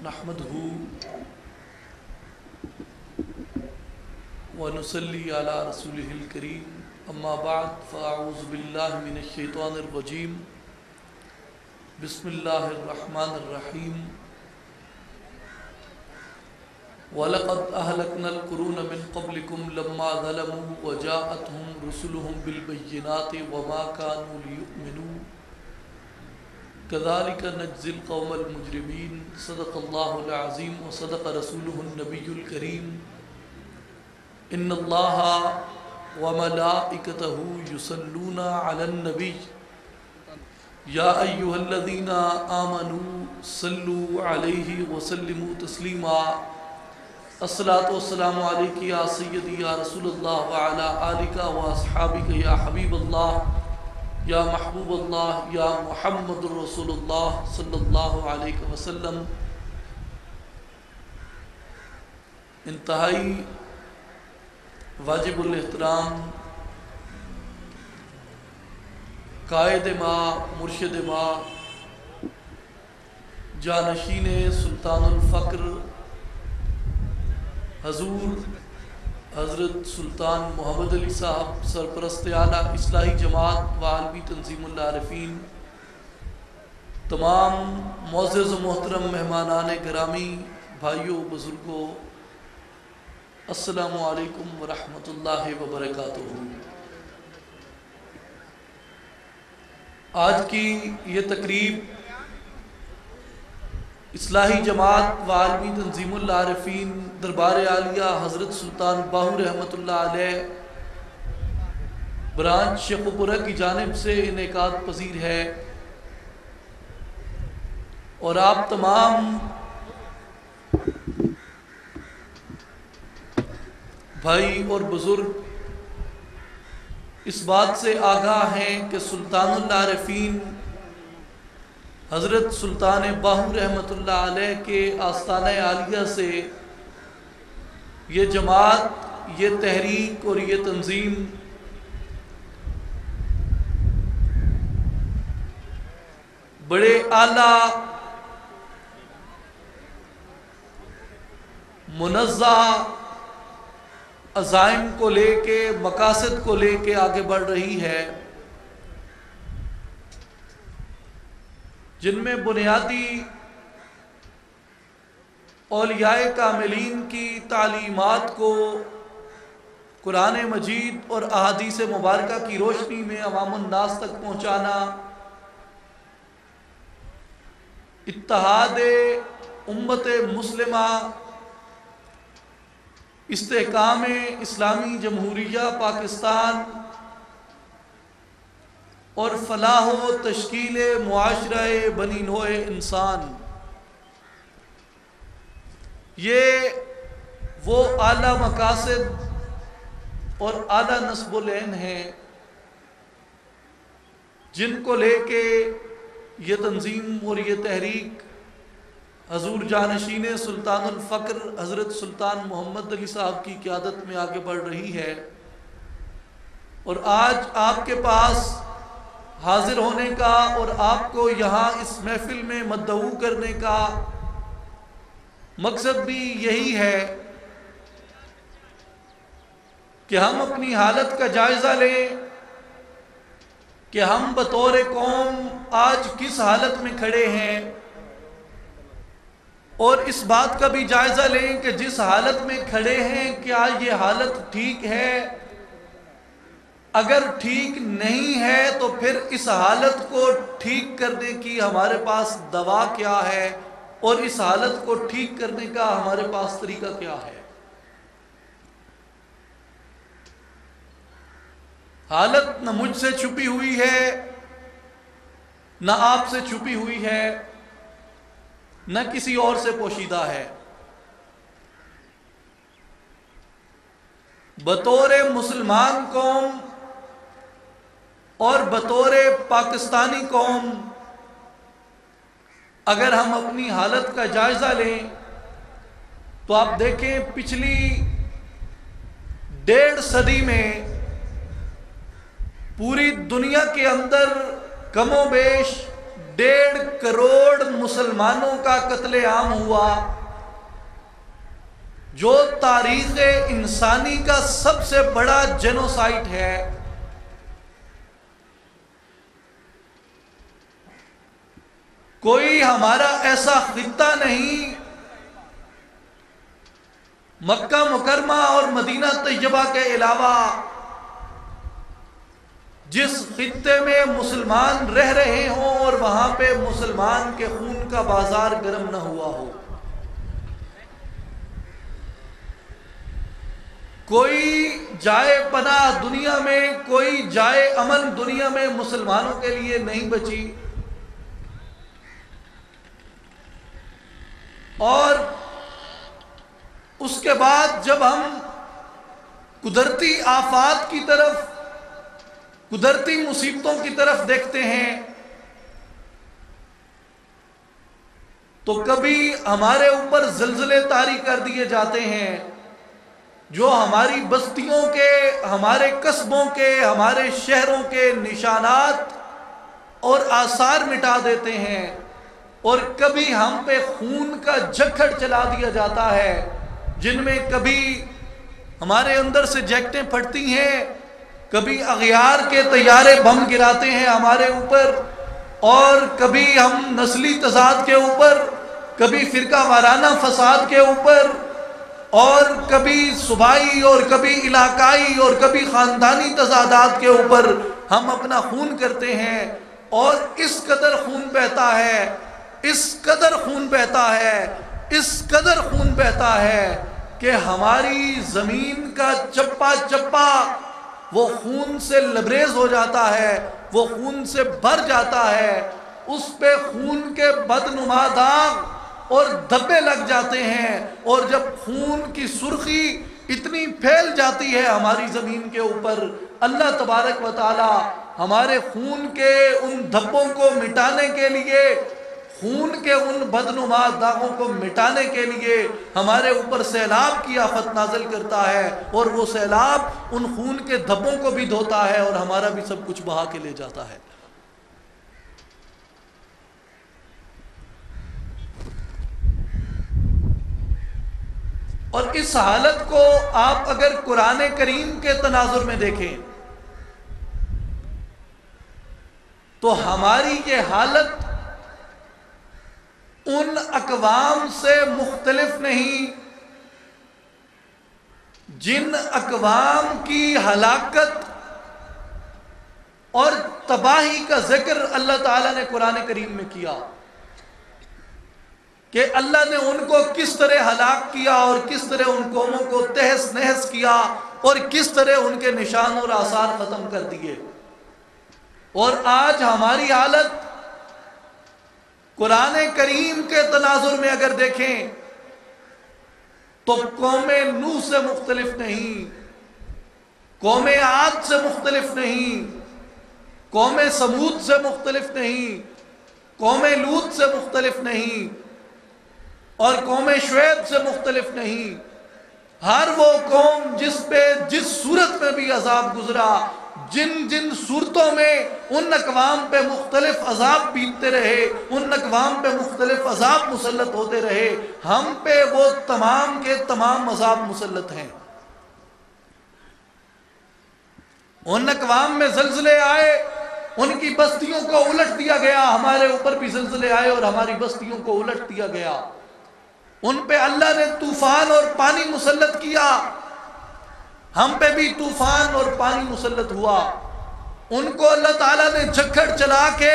نحمده ونصلي على رسوله الكريم اما بعد فاعوذ بالله من الشيطان الرجيم بسم الله الرحمن الرحيم وَلَقَدْ أَهْلَكْنَا الْقُرُونَ مِنْ قَبْلِكُمْ لَمَّا ظَلَمُوا وَجَاءَتْهُمْ رُسُلُهُمْ بِالْبَيِّنَاتِ وَمَا كَانُوا لِيُؤْمِنُوا كَذَلِكَ نَجْزِي الْقَوْمَ الْمُجْرِمِينَ صدق الله العظيم وصدق رسوله النبي الكريم إن الله وملائكته يصلون على النبي يا أيها الذين آمنوا صلوا عليه وسلموا تسليما الصلاة والسلام عليك يا سيدي يا رسول الله وعلى آلك وأصحابك يا حبيب الله يا محبوب الله يا محمد رسول الله صلی اللہ علیہ وسلم. انتہائی واجب الاحترام قائد ما مرشد ما جانشین سلطان الفقر حضور حضرت سلطان محمد علی صاحب سرپرست اعلیٰ اصلاحی جماعت و عالمی تنظیم العارفین، تمام معزز و محترم مہمانان گرامی، بھائیوں بزرگوں، السلام علیکم ورحمۃ اللہ وبرکاتہ. آج کی یہ تقریب اصلاحی جماعت و عالمی تنظیم العارفین دربار عالیہ حضرت سلطان باہو رحمۃ اللہ علیہ برانچ شیخوپورہ کی جانب سے انعقاد پذیر ہے، اور آپ تمام بھائی اور بزرگ اس بات سے آگاہ ہیں کہ سلطان العارفین حضرت سلطان باہو رحمۃ اللہ علیہ کے آستانہ عالیہ سے یہ جماعت، یہ تحریک اور یہ تنظیم بڑے اعلیٰ منزہ عزائم کو لے کے، مقاصد کو لے کے آگے بڑھ رہی ہے، جن میں بنیادی اولیاء کاملین کی تعلیمات کو قرآن مجید اور احادیث مبارکہ کی روشنی میں عوام الناس تک پہنچانا، اتحاد امت مسلمہ، استحکام اسلامی جمہوریہ پاکستان اور فلاح و تشکیل معاشرہ بنی نوع انسان، یہ وہ اعلیٰ مقاصد اور اعلیٰ نصب العین ہیں جن کو لے کے یہ تنظیم اور یہ تحریک حضور جانشین سلطان الفقر حضرت سلطان محمد علی صاحب کی قیادت میں آگے بڑھ رہی ہے. اور آج آپ کے پاس حاضر ہونے کا اور آپ کو یہاں اس محفل میں مدعو کرنے کا مقصد بھی یہی ہے کہ ہم اپنی حالت کا جائزہ لیں کہ ہم بطور قوم آج کس حالت میں کھڑے ہیں، اور اس بات کا بھی جائزہ لیں کہ جس حالت میں کھڑے ہیں کیا یہ حالت ٹھیک ہے. اگر ٹھیک نہیں ہے تو پھر اس حالت کو ٹھیک کرنے کی ہمارے پاس دوا کیا ہے، اور اس حالت کو ٹھیک کرنے کا ہمارے پاس طریقہ کیا ہے. حالت نہ مجھ سے چھپی ہوئی ہے، نہ آپ سے چھپی ہوئی ہے، نہ کسی اور سے پوشیدہ ہے. بطور مسلمان قوم اور بطور پاکستانی قوم اگر ہم اپنی حالت کا جائزہ لیں تو آپ دیکھیں پچھلی 1.5 صدی میں پوری دنیا کے اندر کم و بیش 1.5 کروڑ مسلمانوں کا قتل عام ہوا، جو تاریخ انسانی کا سب سے بڑا جینوسائیڈ ہے، کوئی ہمارا ایسا خطہ نہیں مکہ مکرمہ اور مدینہ طیبہ کے علاوہ جس خطے میں مسلمان رہ رہے ہوں اور وہاں پہ مسلمان کے خون کا بازار گرم نہ ہوا ہو۔ کوئی جائے پناہ دنیا میں، کوئی جائے امن دنیا میں مسلمانوں کے لیے نہیں بچی، اور اس کے بعد جب ہم قدرتی آفات کی طرف، قدرتی مصیبتوں کی طرف دیکھتے ہیں تو کبھی ہمارے اوپر زلزلے طاری کر دیے جاتے ہیں جو ہماری بستیوں کے، ہمارے قصبوں کے، ہمارے شہروں کے نشانات اور آثار مٹا دیتے ہیں، اور کبھی ہم پہ خون کا جھکڑ چلا دیا جاتا ہے جن میں کبھی ہمارے اندر سے جیکٹیں پھٹتی ہیں، کبھی اغیار کے طیارے بم گراتے ہیں ہمارے اوپر، اور کبھی ہم نسلی تضاد کے اوپر، کبھی فرقہ وارانہ فساد کے اوپر، اور کبھی صوبائی اور کبھی علاقائی اور کبھی خاندانی تضادات کے اوپر ہم اپنا خون کرتے ہیں، اور اس قدر خون بہتا ہے، اس قدر خون بہتا ہے، اس قدر خون بہتا ہے کہ ہماری زمین کا چپا چپا وہ خون سے لبریز ہو جاتا ہے، وہ خون سے بھر جاتا ہے، اس پہ خون کے بدنما داغ اور دھبے لگ جاتے ہیں، اور جب خون کی سرخی اتنی پھیل جاتی ہے ہماری زمین کے اوپر، اللہ تبارک و تعالی ہمارے خون کے ان دھبوں کو مٹانے کے لیے، خون کے ان بدنما داغوں کو مٹانے کے لیے ہمارے اوپر سیلاب کی آفت نازل کرتا ہے، اور وہ سیلاب ان خون کے دھبوں کو بھی دھوتا ہے اور ہمارا بھی سب کچھ بہا کے لے جاتا ہے۔ اور اس حالت کو آپ اگر قرآن کریم کے تناظر میں دیکھیں تو ہماری یہ حالت ان اقوام سے مختلف نہیں جن اقوام کی ہلاکت اور تباہی کا ذکر اللہ تعالیٰ نے قرآن کریم میں کیا، کہ اللہ نے ان کو کس طرح ہلاک کیا اور کس طرح ان قوموں کو تہس نہس کیا اور کس طرح ان کے نشان اور آثار ختم کر دیے۔ اور آج ہماری حالت قرآن کریم کے تناظر میں اگر دیکھیں تو قوم نوح سے مختلف نہیں، قوم عاد سے مختلف نہیں، قوم سمود سے مختلف نہیں، قوم لوط سے مختلف نہیں، اور قوم شعیب سے مختلف نہیں۔ ہر وہ قوم جس پہ جس صورت میں بھی عذاب گزرا، جن جن صورتوں میں ان اقوام پہ مختلف عذاب بیتتے رہے، ان اقوام پہ مختلف عذاب مسلط ہوتے رہے، ہم پہ وہ تمام کے تمام عذاب مسلط ہیں۔ ان اقوام میں زلزلے آئے، ان کی بستیوں کو الٹ دیا گیا، ہمارے اوپر بھی زلزلے آئے اور ہماری بستیوں کو الٹ دیا گیا۔ ان پہ اللہ نے طوفان اور پانی مسلط کیا، ہم پہ بھی طوفان اور پانی مسلط ہوا۔ ان کو اللہ تعالیٰ نے جھکڑ چلا کے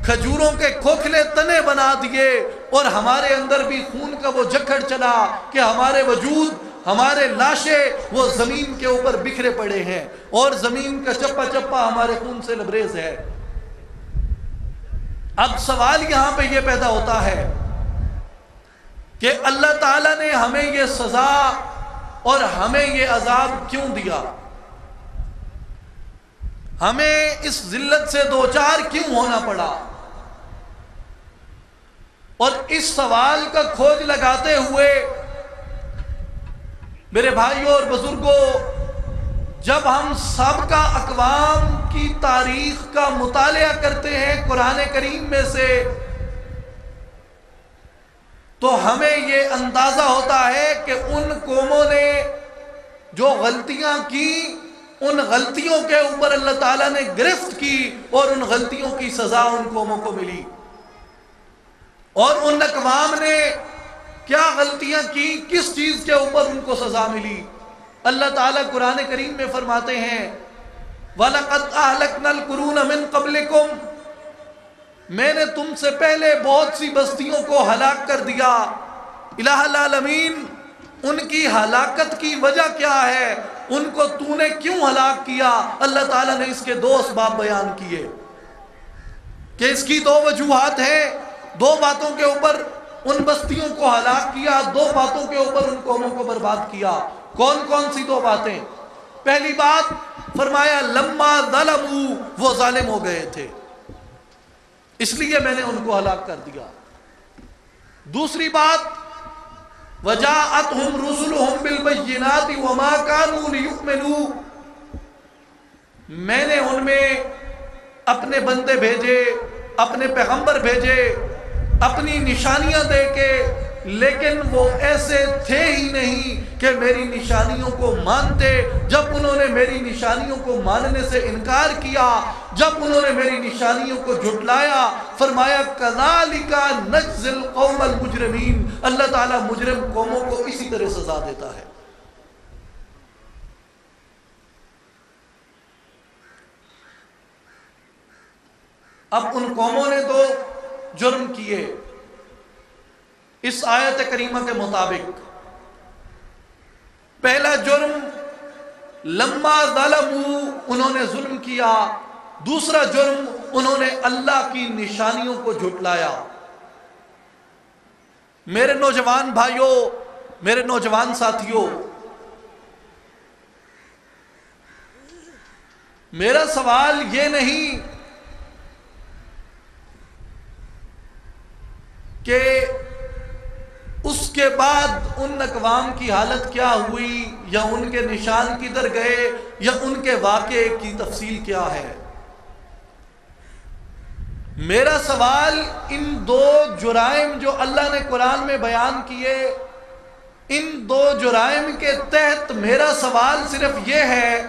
کھجوروں کے کھوکھلے تنے بنا دیے، اور ہمارے اندر بھی خون کا وہ جھکڑ چلا کہ ہمارے وجود، ہمارے لاشیں وہ زمین کے اوپر بکھرے پڑے ہیں، اور زمین کا چپا چپا ہمارے خون سے لبریز ہے۔ اب سوال یہاں پہ یہ پیدا ہوتا ہے کہ اللہ تعالیٰ نے ہمیں یہ سزا اور ہمیں یہ عذاب کیوں دیا؟ ہمیں اس ذلت سے دوچار کیوں ہونا پڑا؟ اور اس سوال کا کھوج لگاتے ہوئے میرے بھائیوں اور بزرگوں، جب ہم سابقہ اقوام کی تاریخ کا مطالعہ کرتے ہیں قرآن کریم میں سے، تو ہمیں یہ اندازہ ہوتا ہے کہ ان قوموں نے جو غلطیاں کی، ان غلطیوں کے اوپر اللہ تعالیٰ نے گرفت کی اور ان غلطیوں کی سزا ان قوموں کو ملی۔ اور ان اقوام نے کیا غلطیاں کی، کس چیز کے اوپر ان کو سزا ملی؟ اللہ تعالیٰ قرآن کریم میں فرماتے ہیں وَلَقَدْ أَهْلَكْنَا الْقُرُونَ مِنْ قَبْلِكُمْ، میں نے تم سے پہلے بہت سی بستیوں کو ہلاک کر دیا۔ الہ العالمین، ان کی ہلاکت کی وجہ کیا ہے؟ ان کو تو نے کیوں ہلاک کیا؟ اللہ تعالیٰ نے اس کے دو اسباب بیان کیے کہ اس کی دو وجوہات ہیں۔ دو باتوں کے اوپر ان بستیوں کو ہلاک کیا، دو باتوں کے اوپر ان قوموں کو برباد کیا۔ کون کون سی دو باتیں؟ پہلی بات فرمایا لما ظلموا، وہ ظالم ہو گئے تھے، اس لیے میں نے ان کو ہلاک کر دیا۔ دوسری بات وجاءتهم رسلهم بالبينات وما كانوا ليؤمنوا، میں نے ان میں اپنے بندے بھیجے، اپنے پیغمبر بھیجے اپنی نشانیاں دے کے، لیکن وہ ایسے تھے ہی نہیں کہ میری نشانیوں کو مانتے۔ جب انہوں نے میری نشانیوں کو ماننے سے انکار کیا، جب انہوں نے میری نشانیوں کو جھٹلایا، فرمایا کذالک نجزی القوم المجرمین، اللہ تعالیٰ مجرم قوموں کو اسی طرح سزا دیتا ہے۔ اب ان قوموں نے تو جرم کیے اس آیت کریمہ کے مطابق۔ پہلا جرم لما ظلموا، انہوں نے ظلم کیا۔ دوسرا جرم انہوں نے اللہ کی نشانیوں کو جھٹلایا۔ میرے نوجوان بھائیوں، میرے نوجوان ساتھیوں، میرا سوال یہ نہیں کہ اس کے بعد ان اقوام کی حالت کیا ہوئی، یا ان کے نشان کدھر گئے، یا ان کے واقعے کی تفصیل کیا ہے۔ میرا سوال ان دو جرائم جو اللہ نے قرآن میں بیان کیے، ان دو جرائم کے تحت میرا سوال صرف یہ ہے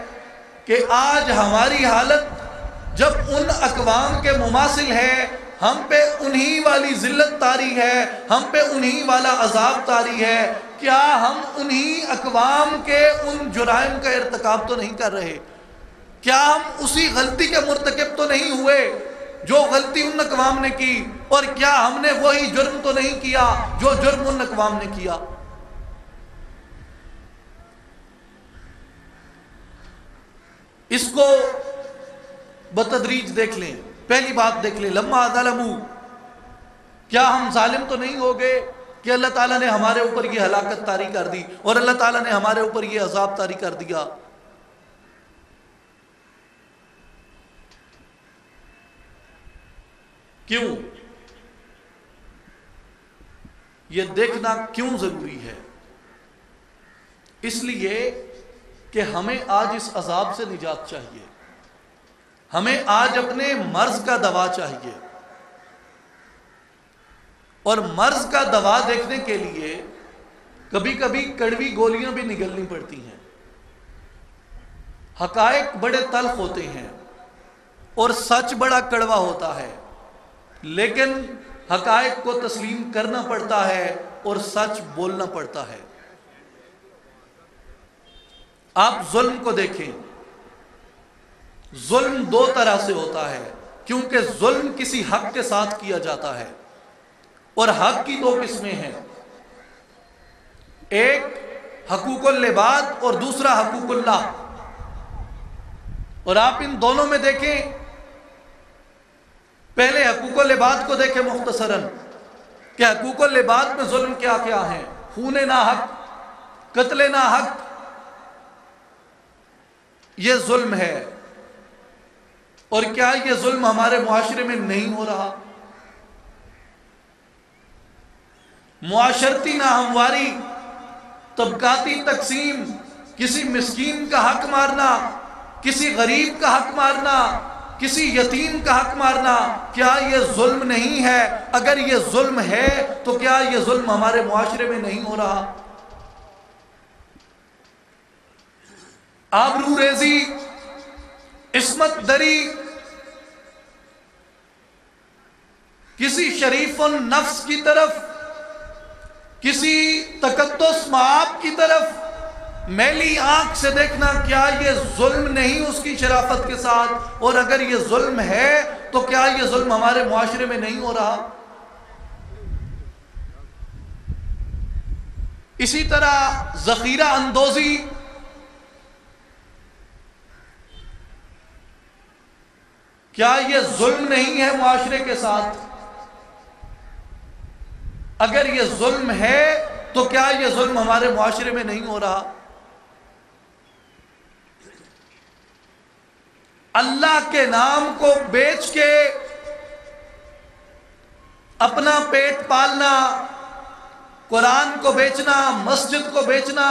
کہ آج ہماری حالت جب ان اقوام کے مماثل ہے، ہم پہ انہی والی ذلت طاری ہے، ہم پہ انہی والا عذاب طاری ہے، کیا ہم انہی اقوام کے ان جرائم کا ارتکاب تو نہیں کر رہے؟ کیا ہم اسی غلطی کے مرتکب تو نہیں ہوئے جو غلطی ان اقوام نے کی؟ اور کیا ہم نے وہی جرم تو نہیں کیا جو جرم ان اقوام نے کیا؟ اس کو بتدریج دیکھ لیں۔ پہلی بات دیکھ لیں، لما ظلموا، کیا ہم ظالم تو نہیں ہو گئے کہ اللہ تعالیٰ نے ہمارے اوپر یہ ہلاکت طاری کر دی اور اللہ تعالیٰ نے ہمارے اوپر یہ عذاب طاری کر دیا؟ کیوں؟ یہ دیکھنا کیوں ضروری ہے؟ اس لیے کہ ہمیں آج اس عذاب سے نجات چاہیے، ہمیں آج اپنے مرض کا دوا چاہیے، اور مرض کا دوا دیکھنے کے لیے کبھی کبھی کڑوی گولیاں بھی نگلنی پڑتی ہیں۔ حقائق بڑے تلخ ہوتے ہیں اور سچ بڑا کڑوا ہوتا ہے، لیکن حقائق کو تسلیم کرنا پڑتا ہے اور سچ بولنا پڑتا ہے۔ آپ ظلم کو دیکھیں، ظلم دو طرح سے ہوتا ہے، کیونکہ ظلم کسی حق کے ساتھ کیا جاتا ہے، اور حق کی دو قسمیں ہیں، ایک حقوق العباد اور دوسرا حقوق اللہ۔ اور آپ ان دونوں میں دیکھیں، پہلے حقوق العباد کو دیکھیں مختصراً کہ حقوق العباد میں ظلم کیا کیا ہیں۔ خون ناحق، قتل ناحق، یہ ظلم ہے۔ اور کیا یہ ظلم ہمارے معاشرے میں نہیں ہو رہا؟ معاشرتی ناہمواری، طبقاتی تقسیم کسی مسکین کا حق مارنا، کسی غریب کا حق مارنا، کسی یتیم کا حق مارنا، کیا یہ ظلم نہیں ہے؟ اگر یہ ظلم ہے تو کیا یہ ظلم ہمارے معاشرے میں نہیں ہو رہا؟ آبرو ریزی، عصمت دری، کسی شریف النفس کی طرف، کسی تقدس مآب کی طرف میلی آنکھ سے دیکھنا، کیا یہ ظلم نہیں اس کی شرافت کے ساتھ؟ اور اگر یہ ظلم ہے تو کیا یہ ظلم ہمارے معاشرے میں نہیں ہو رہا؟ اسی طرح ذخیرہ اندوزی، کیا یہ ظلم نہیں ہے معاشرے کے ساتھ؟ اگر یہ ظلم ہے تو کیا یہ ظلم ہمارے معاشرے میں نہیں ہو رہا؟ اللہ کے نام کو بیچ کے اپنا پیٹ پالنا، قرآن کو بیچنا، مسجد کو بیچنا،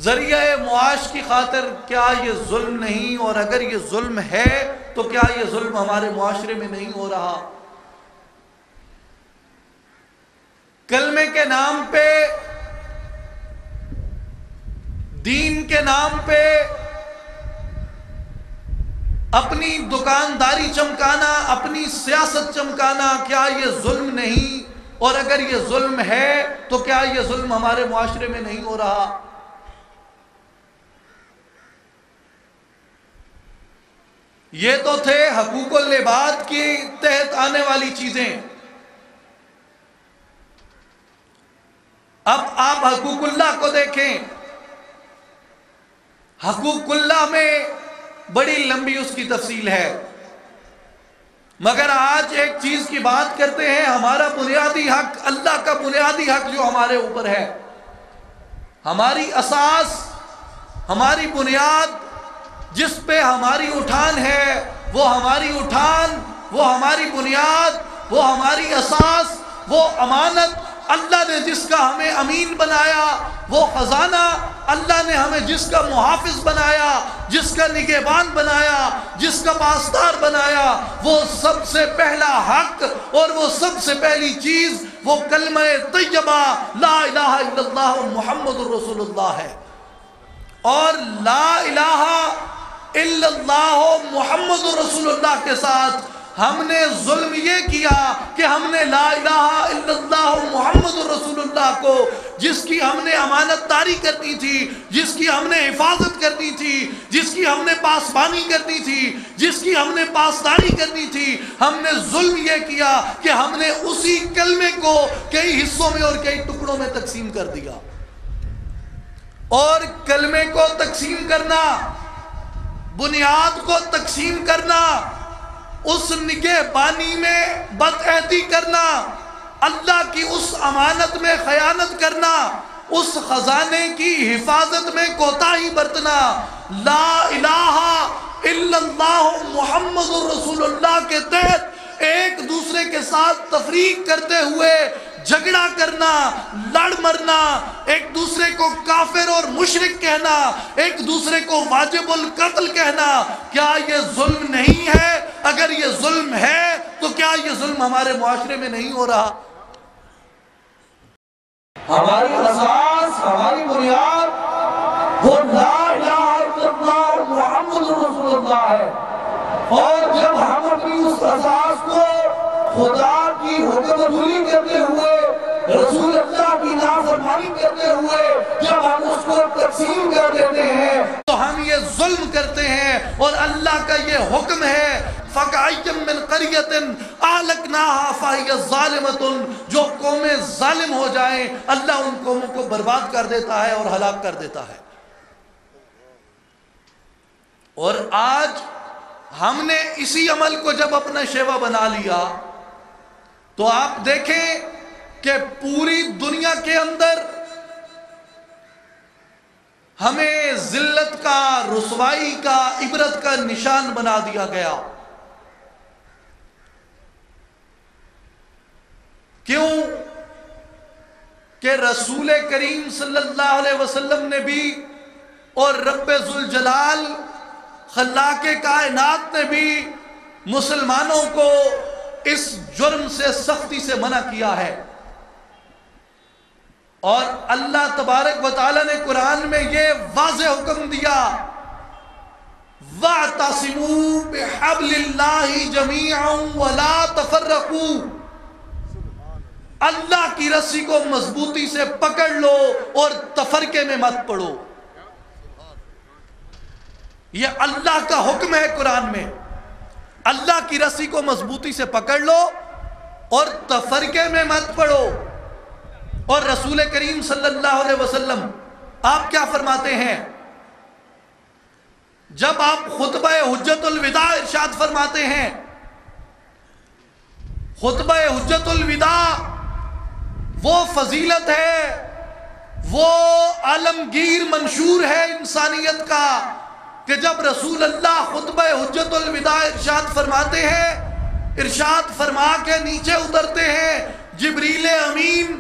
ذریعہ معاش کی خاطر، کیا یہ ظلم نہیں؟ اور اگر یہ ظلم ہے تو کیا یہ ظلم ہمارے معاشرے میں نہیں ہو رہا؟ کلمے کے نام پہ، دین کے نام پہ اپنی دکانداری چمکانا، اپنی سیاست چمکانا، کیا یہ ظلم نہیں؟ اور اگر یہ ظلم ہے تو کیا یہ ظلم ہمارے معاشرے میں نہیں ہو رہا؟ یہ تو تھے حقوق العباد کے تحت آنے والی چیزیں۔ اب آپ حقوق اللہ کو دیکھیں، حقوق اللہ میں بڑی لمبی اس کی تفصیل ہے، مگر آج ایک چیز کی بات کرتے ہیں، ہمارا بنیادی حق، اللہ کا بنیادی حق جو ہمارے اوپر ہے، ہماری اساس، ہماری بنیاد، جس پہ ہماری اٹھان ہے، وہ ہماری اٹھان، وہ ہماری بنیاد، وہ ہماری اساس، وہ امانت، اللہ نے جس کا ہمیں امین بنایا، وہ خزانہ اللہ نے ہمیں جس کا محافظ بنایا، جس کا نگہبان بنایا، جس کا پاسدار بنایا، وہ سب سے پہلا حق اور وہ سب سے پہلی چیز وہ کلمہ طیبہ لا الہ الا اللہ محمد الرسول اللہ ہے۔ اور لا الہ الا اللہ محمد الرسول اللہ کے ساتھ ہم نے ظلم یہ کیا کہ ہم نے لا الہ الا اللہ محمد الرسول اللہ کو، جس کی ہم نے امانت داری کرنی تھی، جس کی ہم نے حفاظت کرنی تھی، جس کی ہم نے پاسبانی کرنی تھی، جس کی ہم نے پاسداری کرنی تھی، ہم نے ظلم یہ کیا کہ ہم نے اسی کلمے کو کئی حصوں میں اور کئی ٹکڑوں میں تقسیم کر دیا۔ اور کلمے کو تقسیم کرنا، بنیاد کو تقسیم کرنا، اس نگہبانی میں بدعہدی کرنا، اللہ کی اس امانت میں خیانت کرنا، اس خزانے کی حفاظت میں کوتاہی برتنا، لا الہ الا اللہ محمد الرسول اللہ کے تحت ایک دوسرے کے ساتھ تفریق کرتے ہوئے جھگڑا کرنا، لڑ مرنا، ایک دوسرے کو کافر اور مشرک کہنا، ایک دوسرے کو واجب القتل کہنا، کیا یہ ظلم نہیں ہے؟ اگر یہ ظلم ہے تو کیا یہ ظلم ہمارے معاشرے میں نہیں ہو رہا؟ ہماری اساس، ہماری بنیاد وہ لا الہ الا اللہ محمد رسول اللہ ہے، اور جب ہم اپنی اس اساس کو خدا کی حکم رسولی کرتے ہوئے، رسول اللہ کی نافرمانی کرتے ہوئے جب ہم اس کو تقسیم کر دیتے ہیں تو ہم یہ ظلم کرتے ہیں، اور اللہ کا یہ حکم ہے فَكَأَيٍّ مِّن قَرْيَةٍ أَهْلَكْنَاهَا فَهِيَ ظَالِمَةٌ، جو قومیں ظالم ہو جائیں اللہ ان قوموں کو برباد کر دیتا ہے اور ہلاک کر دیتا ہے۔ اور آج ہم نے اسی عمل کو جب اپنا شیوا بنا لیا تو آپ دیکھیں کہ پوری دنیا کے اندر ہمیں ذلت کا، رسوائی کا، عبرت کا نشان بنا دیا گیا۔ کیوں؟ کہ رسول کریم صلی اللہ علیہ وسلم نے بھی اور رب ذوالجلال خلاق کائنات نے بھی مسلمانوں کو اس جرم سے سختی سے منع کیا ہے. اور اللہ تبارک و تعالی نے قرآن میں یہ واضح حکم دیا وَاعْتَصِمُوا بِحَبْلِ اللَّهِ جَمِيعًا وَلَا تَفَرَّقُوا. اللہ کی رسی کو مضبوطی سے پکڑ لو اور تفرقے میں مت پڑو. یہ اللہ کا حکم ہے قرآن میں. اللہ کی رسی کو مضبوطی سے پکڑ لو اور تفرقے میں مت پڑو. اور رسول کریم صلی اللہ علیہ وسلم آپ کیا فرماتے ہیں؟ جب آپ خطبہ حجت الوداع ارشاد فرماتے ہیں، خطبہ حجت الوداع وہ فضیلت ہے، وہ عالمگیر منشور ہے انسانیت کا کہ جب رسول اللہ خطبہ حجت الوداع ارشاد فرماتے ہیں، ارشاد فرما کے نیچے اترتے ہیں، جبریل امین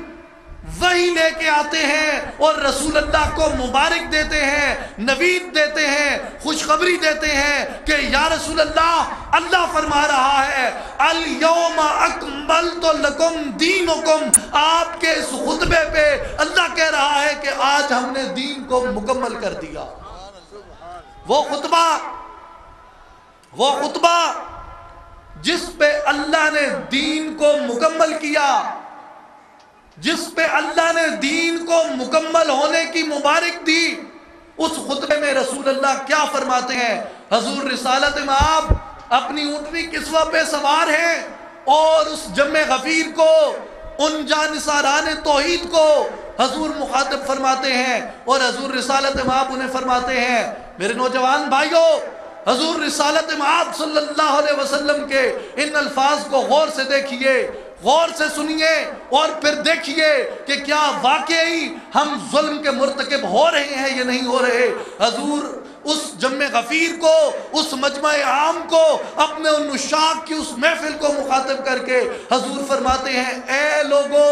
وہی لے کے آتے ہیں اور رسول اللہ کو مبارک دیتے ہیں، نوید دیتے ہیں، خوشخبری دیتے ہیں کہ یا رسول اللہ، اللہ فرما رہا ہے الیوم اکملت لکم دینکم. آپ کے اس خطبے پہ اللہ کہہ رہا ہے کہ آج ہم نے دین کو مکمل کر دیا. وہ خطبہ جس پہ اللہ نے دین کو مکمل کیا، جس پہ اللہ نے دین کو مکمل ہونے کی مبارک دی، اس خطبے میں رسول اللہ کیا فرماتے ہیں؟ حضور رسالت مآب اپنی اونٹنی کسوہ پہ سوار ہیں اور اس جمع غفیر کو، ان جانثاران توحید کو حضور مخاطب فرماتے ہیں اور حضور رسالت مآب انہیں فرماتے ہیں میرے نوجوان بھائیوں، حضور رسالت مآب صلی اللہ علیہ وسلم کے ان الفاظ کو غور سے دیکھیے، غور سے سنیے اور پھر دیکھیے کہ کیا واقعی ہم ظلم کے مرتکب ہو رہے ہیں یا نہیں ہو رہے. حضور اس جمع غفیر کو، اس مجمع عام کو، اپنے ان نشاق کی اس محفل کو مخاطب کر کے حضور فرماتے ہیں اے لوگو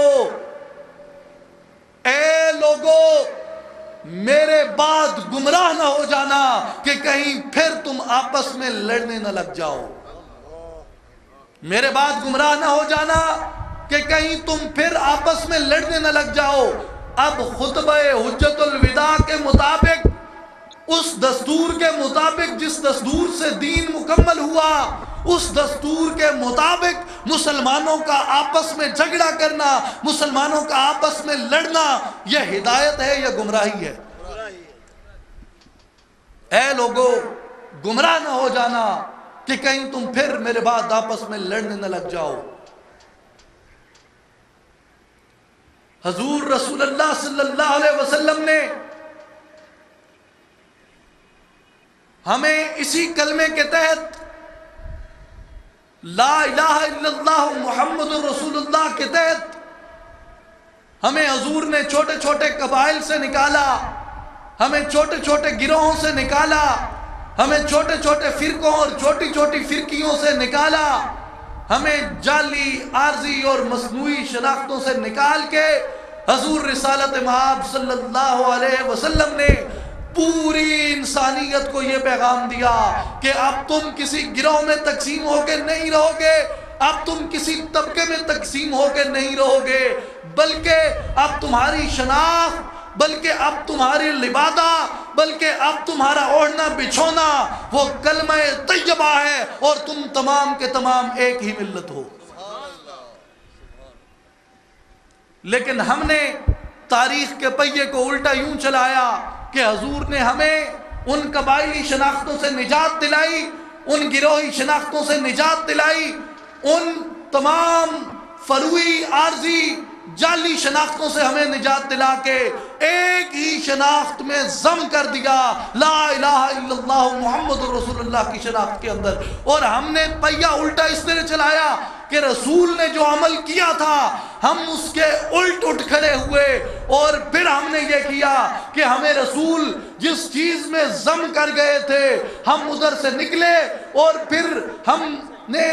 میرے بعد گمراہ نہ ہو جانا کہ کہیں پھر تم آپس میں لڑنے نہ لگ جاؤ. میرے بعد گمراہ نہ ہو جانا کہ کہیں تم پھر آپس میں لڑنے نہ لگ جاؤ. اب خطبہ حجت الوداع کے مطابق، اس دستور کے مطابق جس دستور سے دین مکمل ہوا، اس دستور کے مطابق مسلمانوں کا آپس میں جھگڑا کرنا، مسلمانوں کا آپس میں لڑنا، یہ ہدایت ہے یا گمراہی ہے؟ اے لوگو گمراہ نہ ہو جانا کہ کہیں تم پھر میرے بعد آپس میں لڑنے نہ لگ جاؤ. حضور رسول اللہ صلی اللہ علیہ وسلم نے ہمیں اسی کلمے کے تحت، لا الہ الا اللہ محمد رسول اللہ کے تحت، ہمیں حضور نے چھوٹے چھوٹے قبائل سے نکالا، ہمیں چھوٹے چھوٹے گروہوں سے نکالا، ہمیں چھوٹے چھوٹے فرقوں اور چھوٹی چھوٹی فرقیوں سے نکالا، ہمیں جعلی، عارضی اور مصنوعی شناختوں سے نکال کے حضور رسالت مآب صلی اللہ علیہ وسلم نے پوری انسانیت کو یہ پیغام دیا کہ اب تم کسی گروہ میں تقسیم ہو کے نہیں رہو گے، اب تم کسی طبقے میں تقسیم ہو کے نہیں رہو گے، بلکہ اب تمہاری شناخت، بلکہ اب تمہاری لبادہ، بلکہ اب تمہارا اوڑھنا بچھونا وہ کلمہ طیبہ ہے اور تم تمام کے تمام ایک ہی ملت ہو. لیکن ہم نے تاریخ کے پہیے کو الٹا یوں چلایا کہ حضور نے ہمیں ان قبائلی شناختوں سے نجات دلائی، ان گروہی شناختوں سے نجات دلائی، ان تمام فروعی، عارضی، جعلی شناختوں سے ہمیں نجات دلا کے ایک ہی شناخت میں ضم کر دیا، لا الہ الا اللہ محمد رسول اللہ کی شناخت کے اندر. اور ہم نے پہیا الٹا اس طرح چلایا کہ رسول نے جو عمل کیا تھا ہم اس کے الٹ اٹھ کھڑے ہوئے، اور پھر ہم نے یہ کیا کہ ہمیں رسول جس چیز میں ضم کر گئے تھے ہم ادھر سے نکلے، اور پھر ہم نے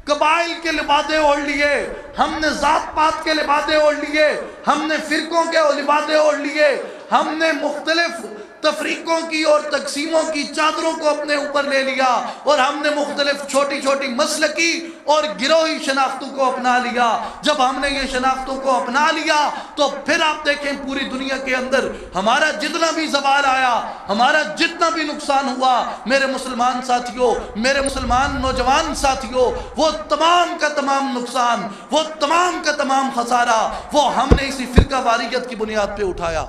قبائل کے لبادے اوڑھ لیے، ہم نے ذات پات کے لبادے اوڑھ لیے، ہم نے فرقوں کے لبادے اوڑھ لیے، ہم نے مختلف تفریقوں کی اور تقسیموں کی چادروں کو اپنے اوپر لے لیا، اور ہم نے مختلف چھوٹی چھوٹی مسلکی اور گروہی شناختوں کو اپنا لیا۔ جب ہم نے یہ شناختوں کو اپنا لیا تو پھر آپ دیکھیں پوری دنیا کے اندر ہمارا جتنا بھی زوال آیا، ہمارا جتنا بھی نقصان ہوا، میرے مسلمان ساتھیوں، میرے مسلمان نوجوان ساتھیوں، وہ تمام کا تمام نقصان، وہ تمام کا تمام خسارہ، وہ ہم نے اسی فرقہ واریت کی بنیاد پہ اٹھایا۔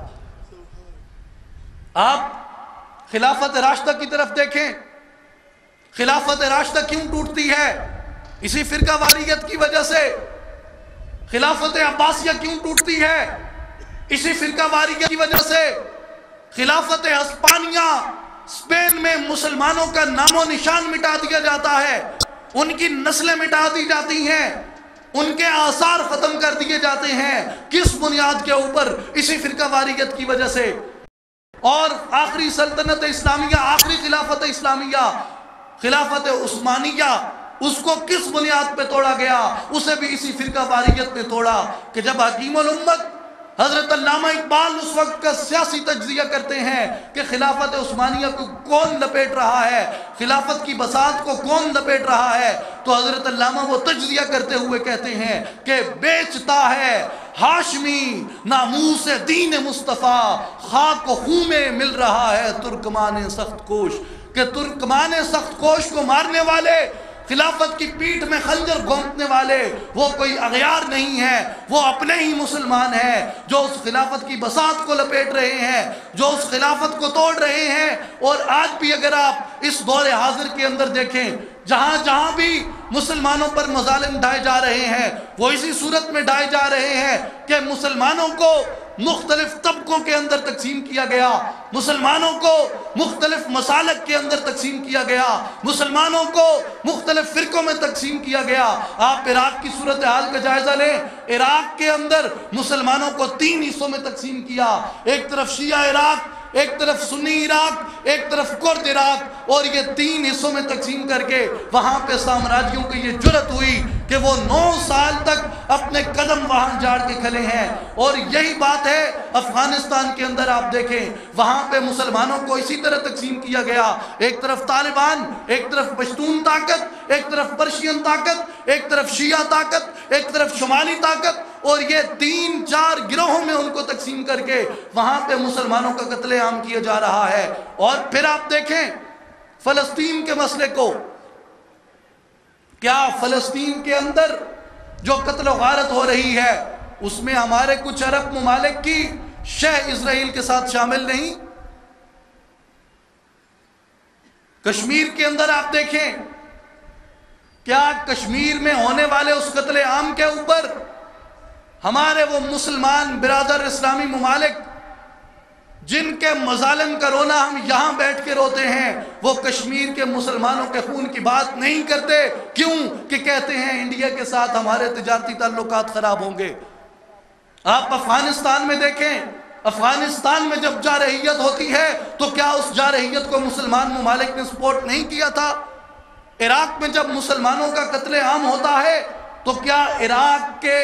آپ خلافت راشدہ کی طرف دیکھیں، خلافت راشدہ کیوں ٹوٹتی ہے؟ اسی فرقہ واریت کی وجہ سے۔ خلافت عباسیہ کیوں ٹوٹتی ہے؟ اسی فرقہ واریت کی وجہ سے۔ خلافت ہسپانیہ، اسپین میں مسلمانوں کا نام و نشان مٹا دیا جاتا ہے، ان کی نسلیں مٹا دی جاتی ہیں، ان کے آثار ختم کر دیے جاتے ہیں۔ کس بنیاد کے اوپر؟ اسی فرقہ واریت کی وجہ سے۔ اور آخری سلطنت اسلامیہ، آخری خلافت اسلامیہ، خلافت عثمانیہ، اس کو کس بنیاد پہ توڑا گیا؟ اسے بھی اسی فرقہ واریت نے توڑا کہ جب حکیم الامت حضرت علامہ اقبال اس وقت کا سیاسی تجزیہ کرتے ہیں کہ خلافت عثمانیہ کو کون لپیٹ رہا ہے، خلافت کی بساط کو کون لپیٹ رہا ہے، تو حضرت علامہ وہ تجزیہ کرتے ہوئے کہتے ہیں کہ بیچتا ہے ہاشمی ناموس دین مصطفیٰ، خاک و خون میں مل رہا ہے ترکمان سخت کوش، کہ ترکمان سخت کوش کو مارنے والے، خلافت کی پیٹھ میں خنجر گھونپنے والے، وہ کوئی اغیار نہیں ہے، وہ اپنے ہی مسلمان ہیں جو اس خلافت کی بساط کو لپیٹ رہے ہیں، جو اس خلافت کو توڑ رہے ہیں۔ اور آج بھی اگر آپ اس دور حاضر کے اندر دیکھیں، جہاں جہاں بھی مسلمانوں پر مظالم ڈھائے جا رہے ہیں، وہ اسی صورت میں ڈھائے جا رہے ہیں کہ مسلمانوں کو مختلف طبقوں کے اندر تقسیم کیا گیا، مسلمانوں کو مختلف مسالک کے اندر تقسیم کیا گیا، مسلمانوں کو مختلف فرقوں میں تقسیم کیا گیا۔ آپ عراق کی صورتحال کا جائزہ لیں، عراق کے اندر مسلمانوں کو 3 حصوں میں تقسیم کیا، ایک طرف شیعہ عراق، ایک طرف سنی عراق، ایک طرف کرد عراق، اور یہ 3 حصوں میں تقسیم کر کے وہاں پہ سامراجیوں کو یہ جرأت ہوئی کہ وہ 9 سال تک اپنے قدم وہاں جاڑ کے کھلے ہیں۔ اور یہی بات ہے افغانستان کے اندر، آپ دیکھیں وہاں پہ مسلمانوں کو اسی طرح تقسیم کیا گیا، ایک طرف طالبان، ایک طرف پشتون طاقت، ایک طرف پرشین طاقت، ایک طرف شیعہ طاقت، ایک طرف شمالی طاقت، اور یہ 3-4 گروہوں میں ان کو تقسیم کر کے وہاں پہ مسلمانوں کا قتل عام کیا جا رہا ہے۔ اور پھر آپ دیکھیں فلسطین کے مسئلے کو، کیا فلسطین کے اندر جو قتل و غارت ہو رہی ہے اس میں ہمارے کچھ عرب ممالک کی شہ اسرائیل کے ساتھ شامل نہیں؟ کشمیر کے اندر آپ دیکھیں، کیا کشمیر میں ہونے والے اس قتل عام کے اوپر ہمارے وہ مسلمان برادر اسلامی ممالک جن کے مظالم کا رونا ہم یہاں بیٹھ کے روتے ہیں، وہ کشمیر کے مسلمانوں کے خون کی بات نہیں کرتے؟ کیوں؟ کہ کہتے ہیں انڈیا کے ساتھ ہمارے تجارتی تعلقات خراب ہوں گے۔ آپ افغانستان میں دیکھیں، افغانستان میں جب جارحیت ہوتی ہے تو کیا اس جارحیت کو مسلمان ممالک نے سپورٹ نہیں کیا تھا؟ عراق میں جب مسلمانوں کا قتل عام ہوتا ہے تو کیا عراق کے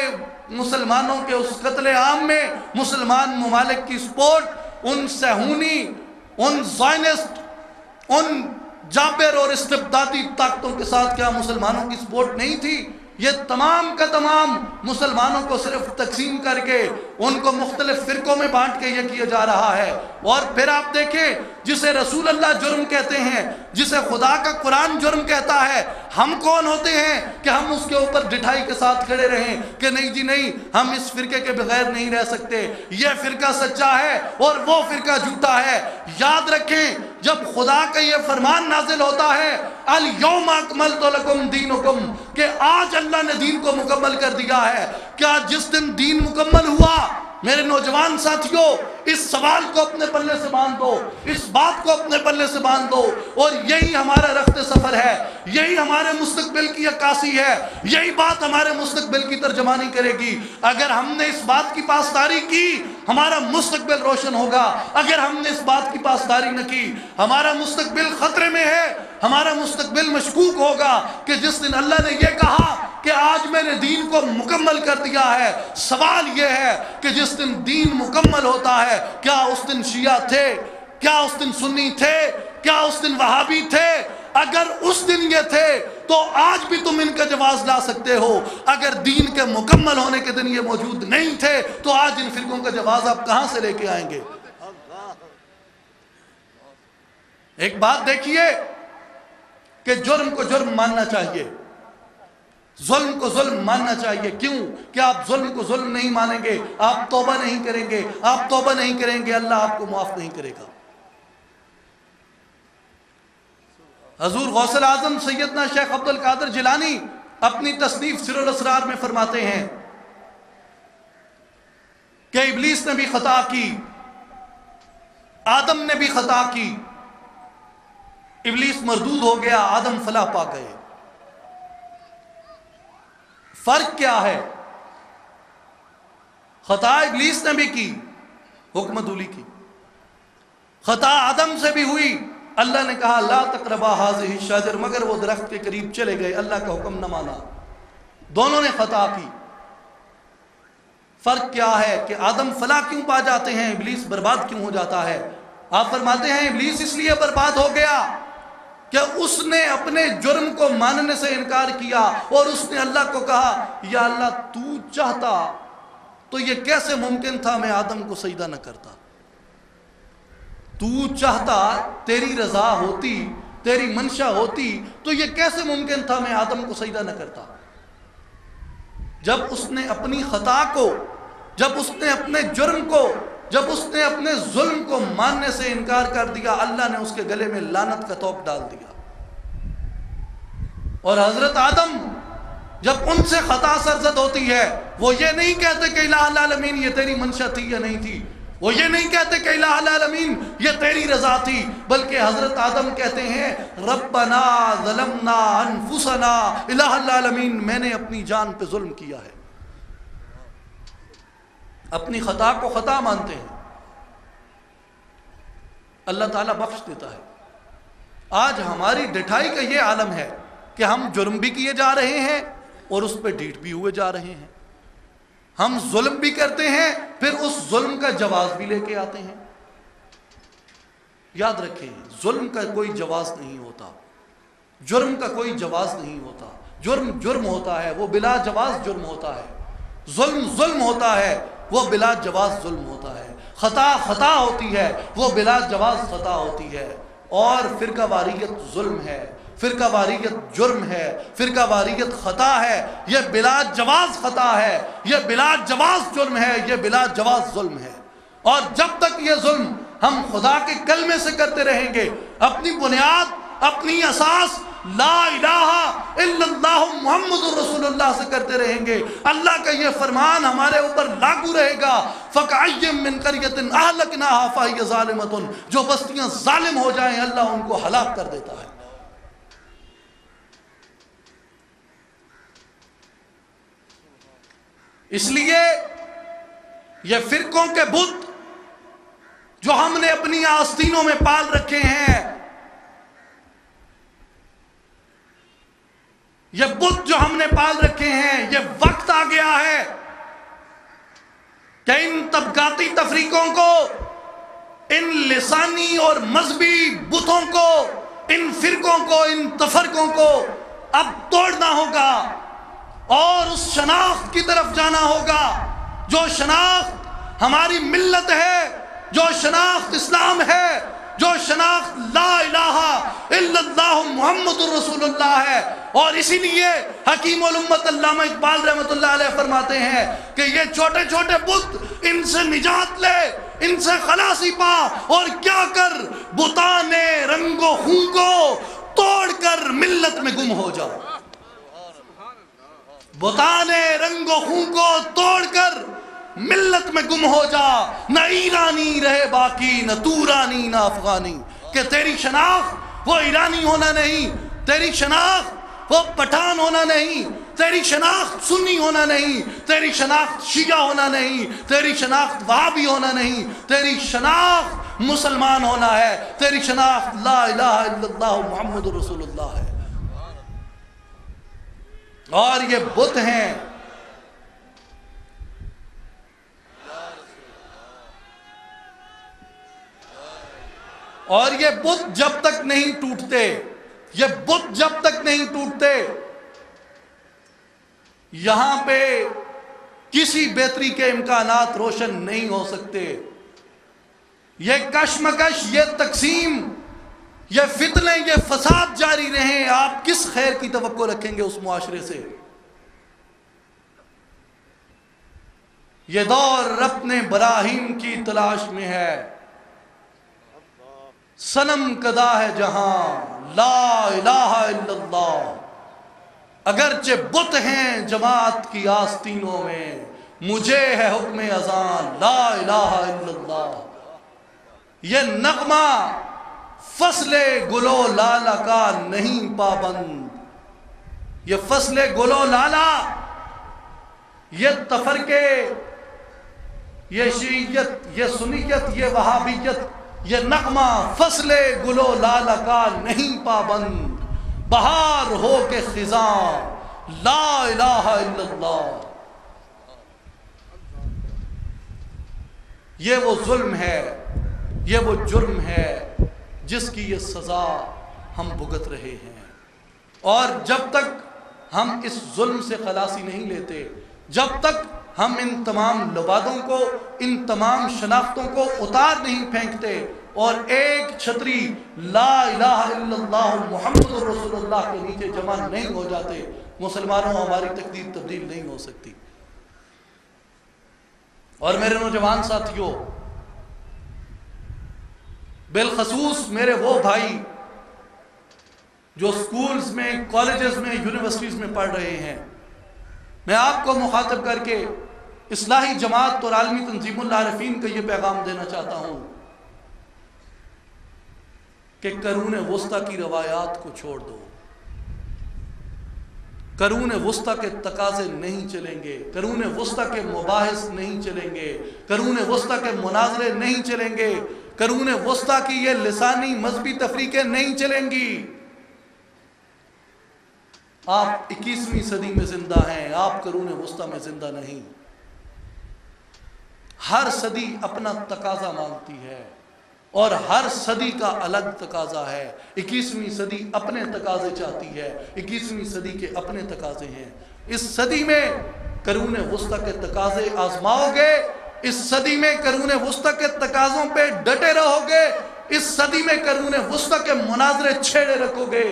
مسلمانوں کے اس قتل عام میں مسلمان ممالک کی سپورٹ ان صہیونی، ان زائنسٹ، ان جابر اور استبدادی طاقتوں کے ساتھ کیا مسلمانوں کی سپورٹ نہیں تھی؟ یہ تمام کا تمام مسلمانوں کو صرف تقسیم کر کے ان کو مختلف فرقوں میں بانٹ کے یہ کیا جا رہا ہے۔ اور پھر آپ دیکھیں جسے رسول اللہ جرم کہتے ہیں، جسے خدا کا قرآن جرم کہتا ہے، ہم کون ہوتے ہیں کہ ہم اس کے اوپر ڈٹھائی کے ساتھ کھڑے رہیں کہ نہیں جی نہیں، ہم اس فرقے کے بغیر نہیں رہ سکتے، یہ فرقہ سچا ہے اور وہ فرقہ جھوٹا ہے۔ یاد رکھیں جب خدا کا یہ فرمان نازل ہوتا ہے الیوم اکملت لکم دینکم، کہ آج اللہ نے دین کو مکمل کر دیا ہے، کیا جس دن دین مکمل ہوا میرے نوجوان ساتھیوں، اس سوال کو اپنے پلے سے باندھ دو، اس بات کو اپنے پلے سے باندھ دو، اور یہی ہمارا رخت سفر ہے، یہی ہمارے مستقبل کی عکاسی ہے، یہی بات ہمارے مستقبل کی ترجمانی کرے گی۔ اگر ہم نے اس بات کی پاسداری کی ہمارا مستقبل روشن ہوگا، اگر ہم نے اس بات کی پاسداری نہ کی ہمارا مستقبل خطرے میں ہے، ہمارا مستقبل مشکوک ہوگا کہ جس دن اللہ نے یہ کہا کہ آج میں نے دین کو مکمل کر دیا ہے، سوال یہ ہے کہ جس دن دین مکمل ہوتا ہے کیا اس دن شیعہ تھے، کیا اس دن سنی تھے، کیا اس دن وہابی تھے؟ اگر اس دن یہ تھے تو آج بھی تم ان کا جواز لا سکتے ہو، اگر دین کے مکمل ہونے کے دن یہ موجود نہیں تھے تو آج ان فرقوں کا جواز آپ کہاں سے لے کے آئیں گے؟ ایک بات دیکھیے کہ جرم کو جرم ماننا چاہیے، ظلم کو ظلم ماننا چاہیے۔ کیوں کہ آپ ظلم کو ظلم نہیں مانیں گے، آپ توبہ نہیں کریں گے، آپ توبہ نہیں کریں گے، اللہ آپ کو معاف نہیں کرے گا۔ حضور غوث اعظم سیدنا شیخ عبد القادر جیلانی اپنی تصنیف سر الاسرار میں فرماتے ہیں کہ ابلیس نے بھی خطا کی، آدم نے بھی خطا کی، ابلیس مردود ہو گیا، آدم فلاح پا گئے۔ فرق کیا ہے؟ خطا ابلیس نے بھی کی، حکم دولی کی، خطا آدم سے بھی ہوئی، اللہ نے کہا لا تقربا هذه الشجر، مگر وہ درخت کے قریب چلے گئے، اللہ کا حکم نہ مانا، دونوں نے خطا کی۔ فرق کیا ہے کہ آدم فلاح کیوں پا جاتے ہیں، ابلیس برباد کیوں ہو جاتا ہے؟ آپ فرماتے ہیں ابلیس اس لیے برباد ہو گیا کہ اس نے اپنے جرم کو ماننے سے انکار کیا، اور اس نے اللہ کو کہا یا اللہ تو چاہتا تو یہ کیسے ممکن تھا میں آدم کو سجدہ نہ کرتا، تو چاہتا، تیری رضا ہوتی، تیری منشا ہوتی تو یہ کیسے ممکن تھا میں آدم کو سجدہ نہ کرتا۔ جب اس نے اپنی خطا کو، جب اس نے اپنے جرم کو، جب اس نے اپنے ظلم کو ماننے سے انکار کر دیا، اللہ نے اس کے گلے میں لعنت کا توق ڈال دیا۔ اور حضرت آدم جب ان سے خطا سرزد ہوتی ہے، وہ یہ نہیں کہتے کہ الہ العالمین یہ تیری منشا تھی یا نہیں تھی، وہ یہ نہیں کہتے کہ الہ العالمین یہ تیری رضا تھی، بلکہ حضرت آدم کہتے ہیں ربنا ظلمنا انفسنا، الہ العالمین میں نے اپنی جان پہ ظلم کیا ہے، اپنی خطا کو خطا مانتے ہیں، اللہ تعالیٰ بخش دیتا ہے۔ آج ہماری ڈٹھائی کا یہ عالم ہے کہ ہم جرم بھی کیے جا رہے ہیں اور اس پہ ڈیٹ بھی ہوئے جا رہے ہیں، ہم ظلم بھی کرتے ہیں پھر اس ظلم کا جواز بھی لے کے آتے ہیں۔ یاد رکھیں ظلم کا کوئی جواز نہیں ہوتا، جرم کا کوئی جواز نہیں ہوتا، جرم جرم ہوتا ہے وہ بلا جواز جرم ہوتا ہے، ظلم ظلم ہوتا ہے وہ بلا جواز ظلم ہوتا ہے، خطا خطا ہوتی ہے وہ بلا جواز خطا ہوتی ہے، اور فرقہ واریت ظلم ہے، فرقہ واریت جرم ہے، فرقہ واریت خطا ہے، یہ بلا جواز خطا ہے، یہ بلا جواز جرم ہے، یہ بلا جواز ظلم ہے۔ اور جب تک یہ ظلم ہم خدا کے کلمے سے کرتے رہیں گے، اپنی بنیاد، اپنی اساس لا الہ الا اللہ محمد رسول اللہ سے کرتے رہیں گے، اللہ کا یہ فرمان ہمارے اوپر لاگو رہے گا فَكَأَيٍّ مِّن قَرْيَةٍ أَهْلَكْنَاهَا فَهِيَ ظَالِمَةٌ، جو بستیاں ظالم ہو جائیں اللہ ان کو ہلاک کر دیتا ہے۔ اس لیے یہ فرقوں کے بت جو ہم نے اپنی آستینوں میں پال رکھے ہیں، یہ بت جو ہم نے پال رکھے ہیں، یہ وقت آ گیا ہے کہ ان طبقاتی تفریقوں کو، ان لسانی اور مذہبی بتوں کو، ان فرقوں کو، ان تفرقوں کو اب توڑنا ہوگا اور اس شناخت کی طرف جانا ہوگا جو شناخت ہماری ملت ہے، جو شناخت اسلام ہے، جو شناخت لا الہ الا اللہ محمد رسول اللہ ہے۔ اور اسی لیے حکیم الامت علامہ اقبال رحمۃ اللہ علیہ فرماتے ہیں کہ یہ چھوٹے چھوٹے بت، ان سے نجات لے، ان سے خلاصی پا، اور کیا کر بتان رنگ و خون کو توڑ کر ملت میں گم ہو جاؤ، بتان رنگ و خون کو توڑ کر ملت میں گم ہو جا، نہ ایرانی رہے باقی، نہ تورانی نہ افغانی. کہ تیری شناخت وہ ایرانی ہونا نہیں، تیری شناخت وہ پٹھان ہونا نہیں، تیری شناخت سنی ہونا نہیں، تیری شناخت شیعہ ہونا نہیں، تیری شناخت وہابی ہونا نہیں، تیری شناخت مسلمان ہونا ہے، تیری شناخت لا الہ الا اللہ محمد رسول اللہ ہے. اور یہ بت ہیں، اور یہ بت جب تک نہیں ٹوٹتے، یہ بت جب تک نہیں ٹوٹتے، یہاں پہ کسی بہتری کے امکانات روشن نہیں ہو سکتے. یہ کشمکش، یہ تقسیم، یہ فتنے، یہ فساد جاری رہیں، آپ کس خیر کی توقع رکھیں گے اس معاشرے سے؟ یہ دور اپنے براہیم کی تلاش میں ہے، صنم کدا ہے جہاں لا الہ الا اللہ. اگرچہ بت ہیں جماعت کی آستینوں میں، مجھے ہے حکم اذان لا الہ الا اللہ. یہ نغمہ فصل گل و لالا کا نہیں پابند، یہ فصل گل و لالا، یہ تفرقے، یہ شیعیت، یہ سنیت، یہ وہابیت، یہ نغمہ فصل گل و لالا کا نہیں پابند. بہار ہو کے خزاں لا الہ الا اللہ. یہ وہ ظلم ہے، یہ وہ جرم ہے جس کی یہ سزا ہم بھگت رہے ہیں. اور جب تک ہم اس ظلم سے خلاصی نہیں لیتے، جب تک ہم ان تمام لبادوں کو، ان تمام شناختوں کو اتار نہیں پھینکتے اور ایک چھتری لا الہ الا اللہ محمد رسول اللہ کے نیچے جمع نہیں ہو جاتے، مسلمانوں ہماری تقدیر تبدیل نہیں ہو سکتی. اور میرے نوجوان ساتھیوں، بالخصوص میرے وہ بھائی جو سکولز میں، کالجز میں، یونیورسٹیز میں پڑھ رہے ہیں، میں آپ کو مخاطب کر کے اصلاحی جماعت اور عالمی تنظیم العارفین کا یہ پیغام دینا چاہتا ہوں کہ قرون وسطیٰ کی روایات کو چھوڑ دو. قرون وسطیٰ کے تقاضے نہیں چلیں گے، قرون وسطیٰ کے مباحث نہیں چلیں گے، قرون وسطیٰ کے مناظرے نہیں چلیں گے، قرون وسطیٰ کی یہ لسانی مذہبی تفریقیں نہیں چلیں گی. آپ 21ویں صدی میں زندہ ہیں، آپ قرون وسطیٰ میں زندہ نہیں. ہر صدی اپنا تقاضا مانگتی ہے اور ہر صدی کا الگ تقاضا ہے. 21ویں صدی اپنے تقاضے چاہتی ہے، 21ویں صدی کے اپنے تقاضے ہیں. اس صدی میں قرون وسطیٰ کے تقاضے آزماؤ گے، اس صدی میں قرون وسطیٰ کے تقاضوں پہ ڈٹے رہو گے، اس صدی میں قرون وسطیٰ کے مناظرے چھیڑے رکھو گے،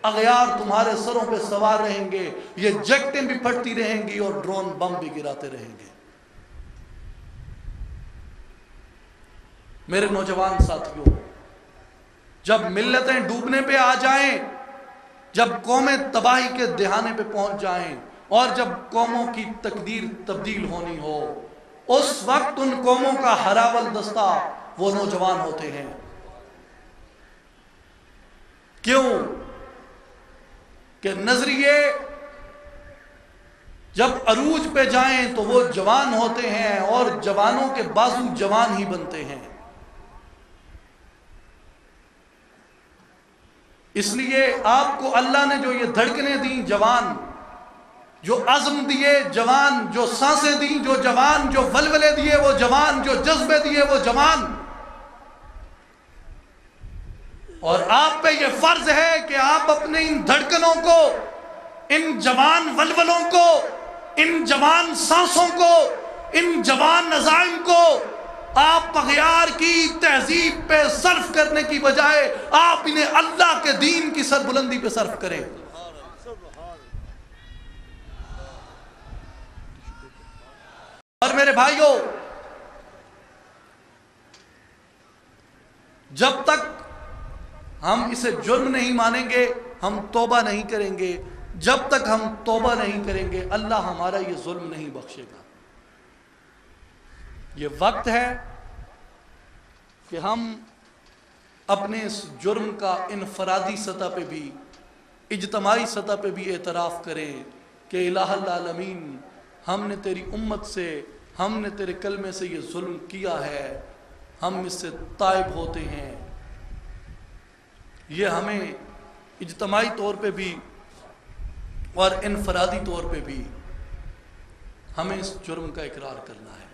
اغیار تمہارے سروں پہ سوار رہیں گے، یہ جیکٹیں بھی پھٹتی رہیں گی اور ڈرون بم بھی گراتے رہیں گے. میرے نوجوان ساتھیوں، جب ملتیں ڈوبنے پہ آ جائیں، جب قومیں تباہی کے دہانے پہ پہنچ جائیں اور جب قوموں کی تقدیر تبدیل ہونی ہو، اس وقت ان قوموں کا ہراول دستہ وہ نوجوان ہوتے ہیں. کیوں؟ کہ نظریے جب عروج پہ جائیں تو وہ جوان ہوتے ہیں اور جوانوں کے بازو جوان ہی بنتے ہیں. اس لیے آپ کو اللہ نے جو یہ دھڑکنیں دیں جوان، جو عزم دیے جوان، جو سانسیں دیں جو جوان، جو ولولے دیے وہ جوان، جو جذبے دیے وہ جوان، اور آپ پہ یہ فرض ہے کہ آپ اپنے ان دھڑکنوں کو، ان جوان ولولوں کو، ان جوان سانسوں کو، ان جوان عزائم کو آپ اغیار کی تہذیب پہ صرف کرنے کی بجائے آپ انہیں اللہ کے دین کی سربلندی پہ صرف کریں. اور میرے بھائیوں، جب تک ہم اسے جرم نہیں مانیں گے، ہم توبہ نہیں کریں گے، جب تک ہم توبہ نہیں کریں گے، اللہ ہمارا یہ ظلم نہیں بخشے گا. یہ وقت ہے کہ ہم اپنے اس جرم کا انفرادی سطح پہ بھی اجتماعی سطح پہ بھی اعتراف کریں کہ الہ العالمین ہم نے تیری امت سے، ہم نے تیرے کلمے سے یہ ظلم کیا ہے، ہم اس سے تائب ہوتے ہیں۔ یہ ہمیں اجتماعی طور پہ بھی اور انفرادی طور پہ بھی ہمیں اس جرم کا اقرار کرنا ہے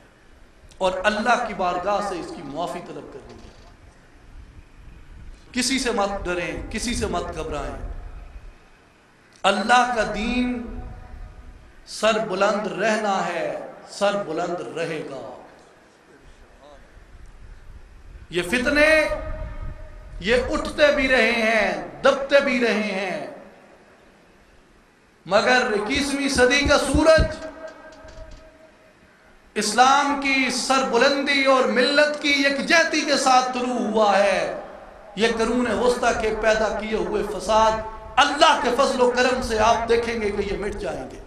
اور اللہ کی بارگاہ سے اس کی معافی طلب کرنی ہے۔ کسی سے مت ڈریں، کسی سے مت گھبرائیں۔ اللہ کا دین سر بلند رہنا ہے، سر بلند رہے گا۔ یہ فتنے یہ اٹھتے بھی رہے ہیں، دبتے بھی رہے ہیں، مگر 21ویں صدی کا سورج اسلام کی سر بلندی اور ملت کی یکجہتی کے ساتھ طلوع ہوا ہے۔ یہ قرون وسطیٰ کے پیدا کیے ہوئے فساد اللہ کے فضل و کرم سے آپ دیکھیں گے کہ یہ مٹ جائیں گے،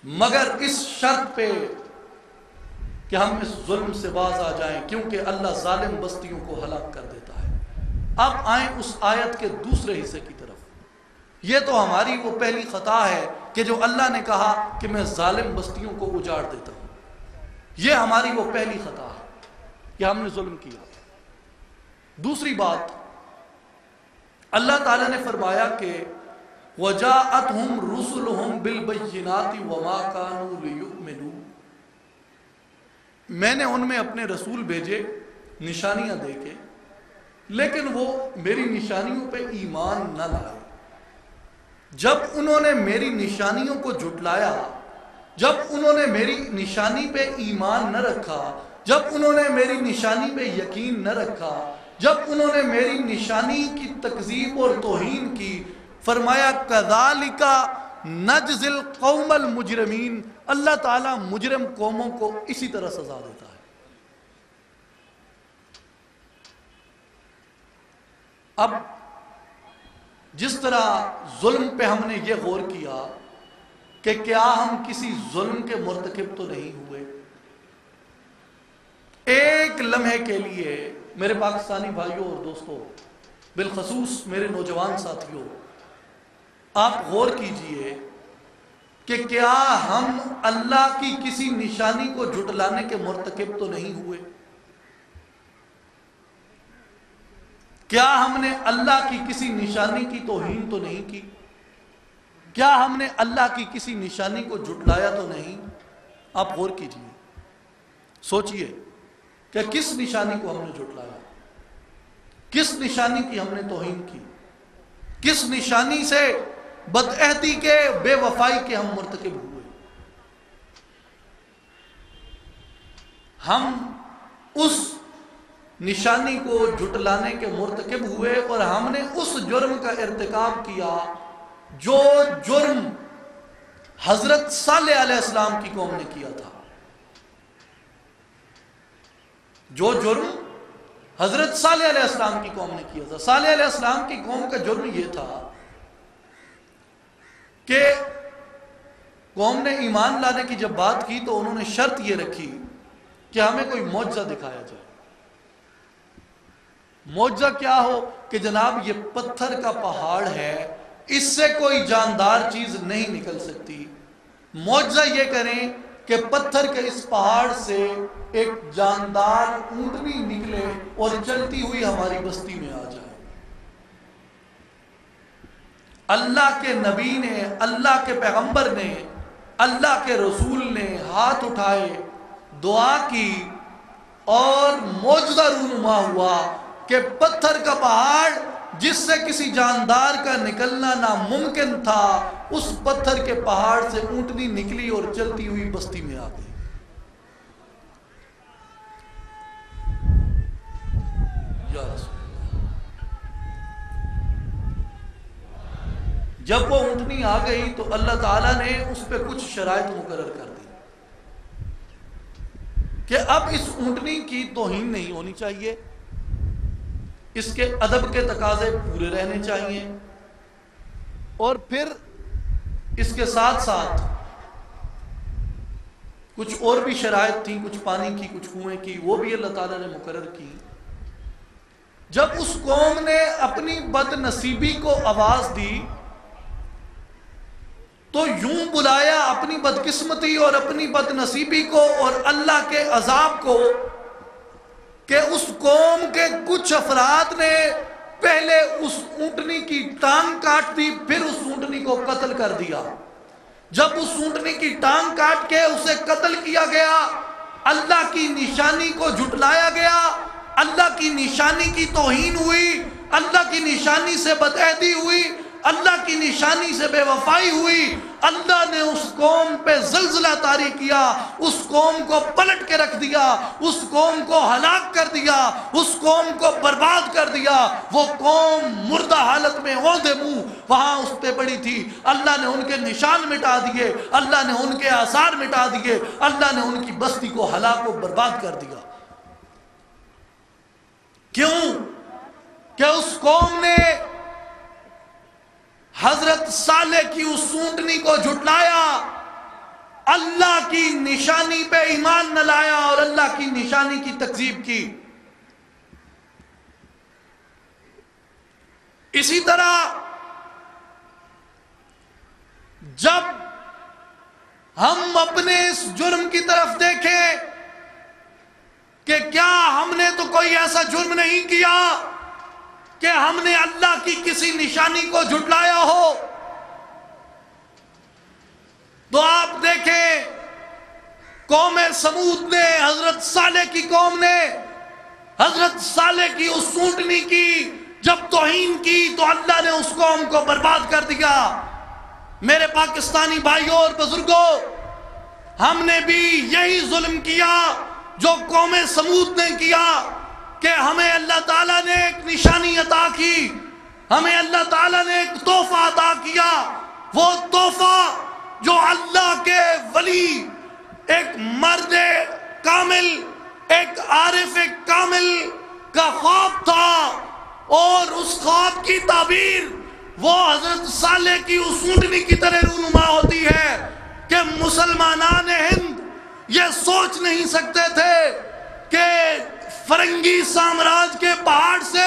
مگر اس شرط پہ کہ ہم اس ظلم سے باز آ جائیں، کیونکہ اللہ ظالم بستیوں کو ہلاک کر دیتا ہے۔ اب آئیں اس آیت کے دوسرے حصے کی طرف۔ یہ تو ہماری وہ پہلی خطا ہے کہ جو اللہ نے کہا کہ میں ظالم بستیوں کو اجاڑ دیتا ہوں، یہ ہماری وہ پہلی خطا ہے کہ ہم نے ظلم کیا۔ دوسری بات، اللہ تعالیٰ نے فرمایا کہ وَجَاءَتْهُمْ رُسُلُهُمْ بِالْبَيِّنَاتِ وَمَا كَانُوا لِيُؤْمِنُوا، میں نے ان میں اپنے رسول بھیجے نشانیاں دے کے، لیکن وہ میری نشانیوں پہ ایمان نہ لائے۔ جب انہوں نے میری نشانیوں کو جھٹلایا، جب انہوں نے میری نشانی پہ ایمان نہ رکھا، جب انہوں نے میری نشانی پہ یقین نہ رکھا، جب انہوں نے میری نشانی کی تکذیب اور توہین کی، فرمایا کذالک نجزی القوم المجرمین، اللہ تعالیٰ مجرم قوموں کو اسی طرح سزا دیتا ہے۔ اب جس طرح ظلم پہ ہم نے یہ غور کیا کہ کیا ہم کسی ظلم کے مرتکب تو نہیں ہوئے، ایک لمحے کے لیے میرے پاکستانی بھائیوں اور دوستوں، بالخصوص میرے نوجوان ساتھیوں، آپ غور کیجئے کہ کیا ہم اللہ کی کسی نشانی کو جھٹلانے کے مرتکب تو نہیں ہوئے؟ کیا ہم نے اللہ کی کسی نشانی کی توہین تو نہیں کی؟ کیا ہم نے اللہ کی کسی نشانی کو جھٹلایا تو نہیں؟ آپ غور کیجئے، سوچئے کہ کس نشانی کو ہم نے جھٹلایا، کس نشانی کی ہم نے توہین کی، کس نشانی سے بدعہدی کے، بے وفائی کے ہم مرتکب ہوئے؟ ہم اس نشانی کو جھٹلانے کے مرتکب ہوئے اور ہم نے اس جرم کا ارتکاب کیا جو جرم حضرت صالح علیہ السلام کی قوم نے کیا تھا۔ جو جرم حضرت صالح علیہ السلام کی قوم نے کیا تھا۔ صالح علیہ السلام کی قوم کا جرم یہ تھا کہ قوم نے ایمان لانے کی جب بات کی تو انہوں نے شرط یہ رکھی کہ ہمیں کوئی معجزہ دکھایا جائے۔ معجزہ کیا ہو کہ جناب یہ پتھر کا پہاڑ ہے، اس سے کوئی جاندار چیز نہیں نکل سکتی۔ معجزہ یہ کریں کہ پتھر کے اس پہاڑ سے ایک جاندار اونٹنی نکلے اور چلتی ہوئی ہماری بستی میں آ جائے۔ اللہ کے نبی نے، اللہ کے پیغمبر نے، اللہ کے رسول نے ہاتھ اٹھائے، دعا کی اور معجزہ رونما ہوا کہ پتھر کا پہاڑ جس سے کسی جاندار کا نکلنا ناممکن تھا، اس پتھر کے پہاڑ سے اونٹنی نکلی اور چلتی ہوئی بستی میں آ گئی۔ یا رسول اللہ، جب وہ اونٹنی آ گئی تو اللہ تعالیٰ نے اس پہ کچھ شرائط مقرر کر دی کہ اب اس اونٹنی کی توہین نہیں ہونی چاہیے، اس کے ادب کے تقاضے پورے رہنے چاہیے، اور پھر اس کے ساتھ ساتھ کچھ اور بھی شرائط تھیں، کچھ پانی کی، کچھ کنویں کی، وہ بھی اللہ تعالیٰ نے مقرر کی۔ جب اس قوم نے اپنی بد نصیبی کو آواز دی تو یوں بلایا اپنی بدقسمتی اور اپنی بد نصیبی کو اور اللہ کے عذاب کو کہ اس قوم کے کچھ افراد نے پہلے اس اونٹنی کی ٹانگ کاٹ دی، پھر اس اونٹنی کو قتل کر دیا۔ جب اس اونٹنی کی ٹانگ کاٹ کے اسے قتل کیا گیا، اللہ کی نشانی کو جھٹلایا گیا، اللہ کی نشانی کی توہین ہوئی، اللہ کی نشانی سے بدعہدی ہوئی، اللہ کی نشانی سے بے وفائی ہوئی، اللہ نے اس قوم پہ زلزلہ طاری کیا، اس قوم کو پلٹ کے رکھ دیا، اس قوم کو ہلاک کر دیا، اس قوم کو برباد کر دیا۔ وہ قوم مردہ حالت میں اوندے منہ وہاں اس پہ پڑی تھی، اللہ نے ان کے نشان مٹا دیے، اللہ نے ان کے آثار مٹا دیے، اللہ نے ان کی بستی کو ہلاک و برباد کر دیا۔ کیوں؟ کہ اس قوم نے حضرت صالح کی اس اونٹنی کو جھٹلایا، اللہ کی نشانی پہ ایمان نہ لایا اور اللہ کی نشانی کی تکذیب کی۔ اسی طرح جب ہم اپنے اس جرم کی طرف دیکھیں کہ کیا ہم نے تو کوئی ایسا جرم نہیں کیا کہ ہم نے اللہ کی کسی نشانی کو جھٹلایا ہو، تو آپ دیکھیں قوم سمود نے، حضرت صالح کی قوم نے حضرت صالح کی اس اونٹنی کی جب توہین کی تو اللہ نے اس قوم کو برباد کر دیا۔ میرے پاکستانی بھائیوں اور بزرگوں، ہم نے بھی یہی ظلم کیا جو قوم سمود نے کیا کہ ہمیں اللہ تعالیٰ نے ایک نشانی عطا کی، ہمیں اللہ تعالیٰ نے ایک تحفہ عطا کیا، وہ تحفہ جو اللہ کے ولی، ایک مرد کامل، ایک عارف کامل کا خواب تھا، اور اس خواب کی تعبیر وہ حضرت صالح کی اس اونٹنی کی طرح رونما ہوتی ہے کہ مسلمانان ہند یہ سوچ نہیں سکتے تھے کہ فرنگی سامراج کے پہاڑ سے